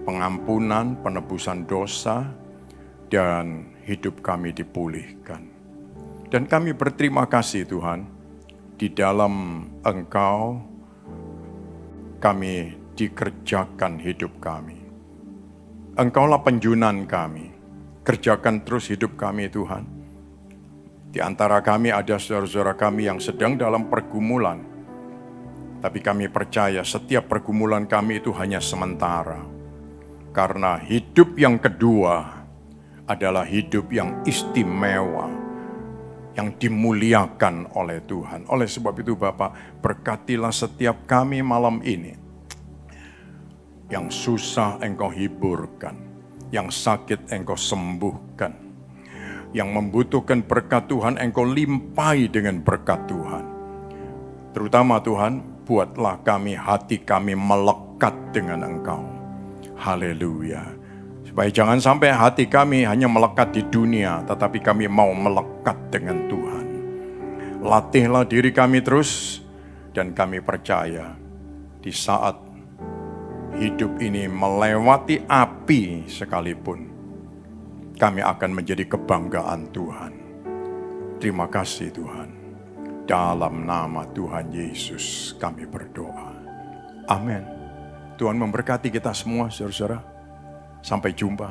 S3: pengampunan, penebusan dosa, dan hidup kami dipulihkan. Dan kami berterima kasih Tuhan, di dalam Engkau kami dikerjakan hidup kami. Engkaulah penjunan kami. Kerjakan terus hidup kami Tuhan. Di antara kami ada saudara-saudara kami yang sedang dalam pergumulan. Tapi kami percaya setiap pergumulan kami itu hanya sementara. Karena hidup yang kedua adalah hidup yang istimewa. Yang dimuliakan oleh Tuhan. Oleh sebab itu Bapak, berkatilah setiap kami malam ini. Yang susah Engkau hiburkan. Yang sakit Engkau sembuhkan. Yang membutuhkan berkat Tuhan Engkau limpahi dengan berkat Tuhan. Terutama Tuhan, buatlah hati kami melekat dengan Engkau. Haleluya. Supaya jangan sampai hati kami hanya melekat di dunia, tetapi kami mau melekat dengan Tuhan. Latihlah diri kami terus, dan kami percaya di saat hidup ini melewati api sekalipun, kami akan menjadi kebanggaan Tuhan. Terima kasih Tuhan. Dalam nama Tuhan Yesus kami berdoa. Amin. Tuhan memberkati kita semua, saudara-saudara. Sampai jumpa.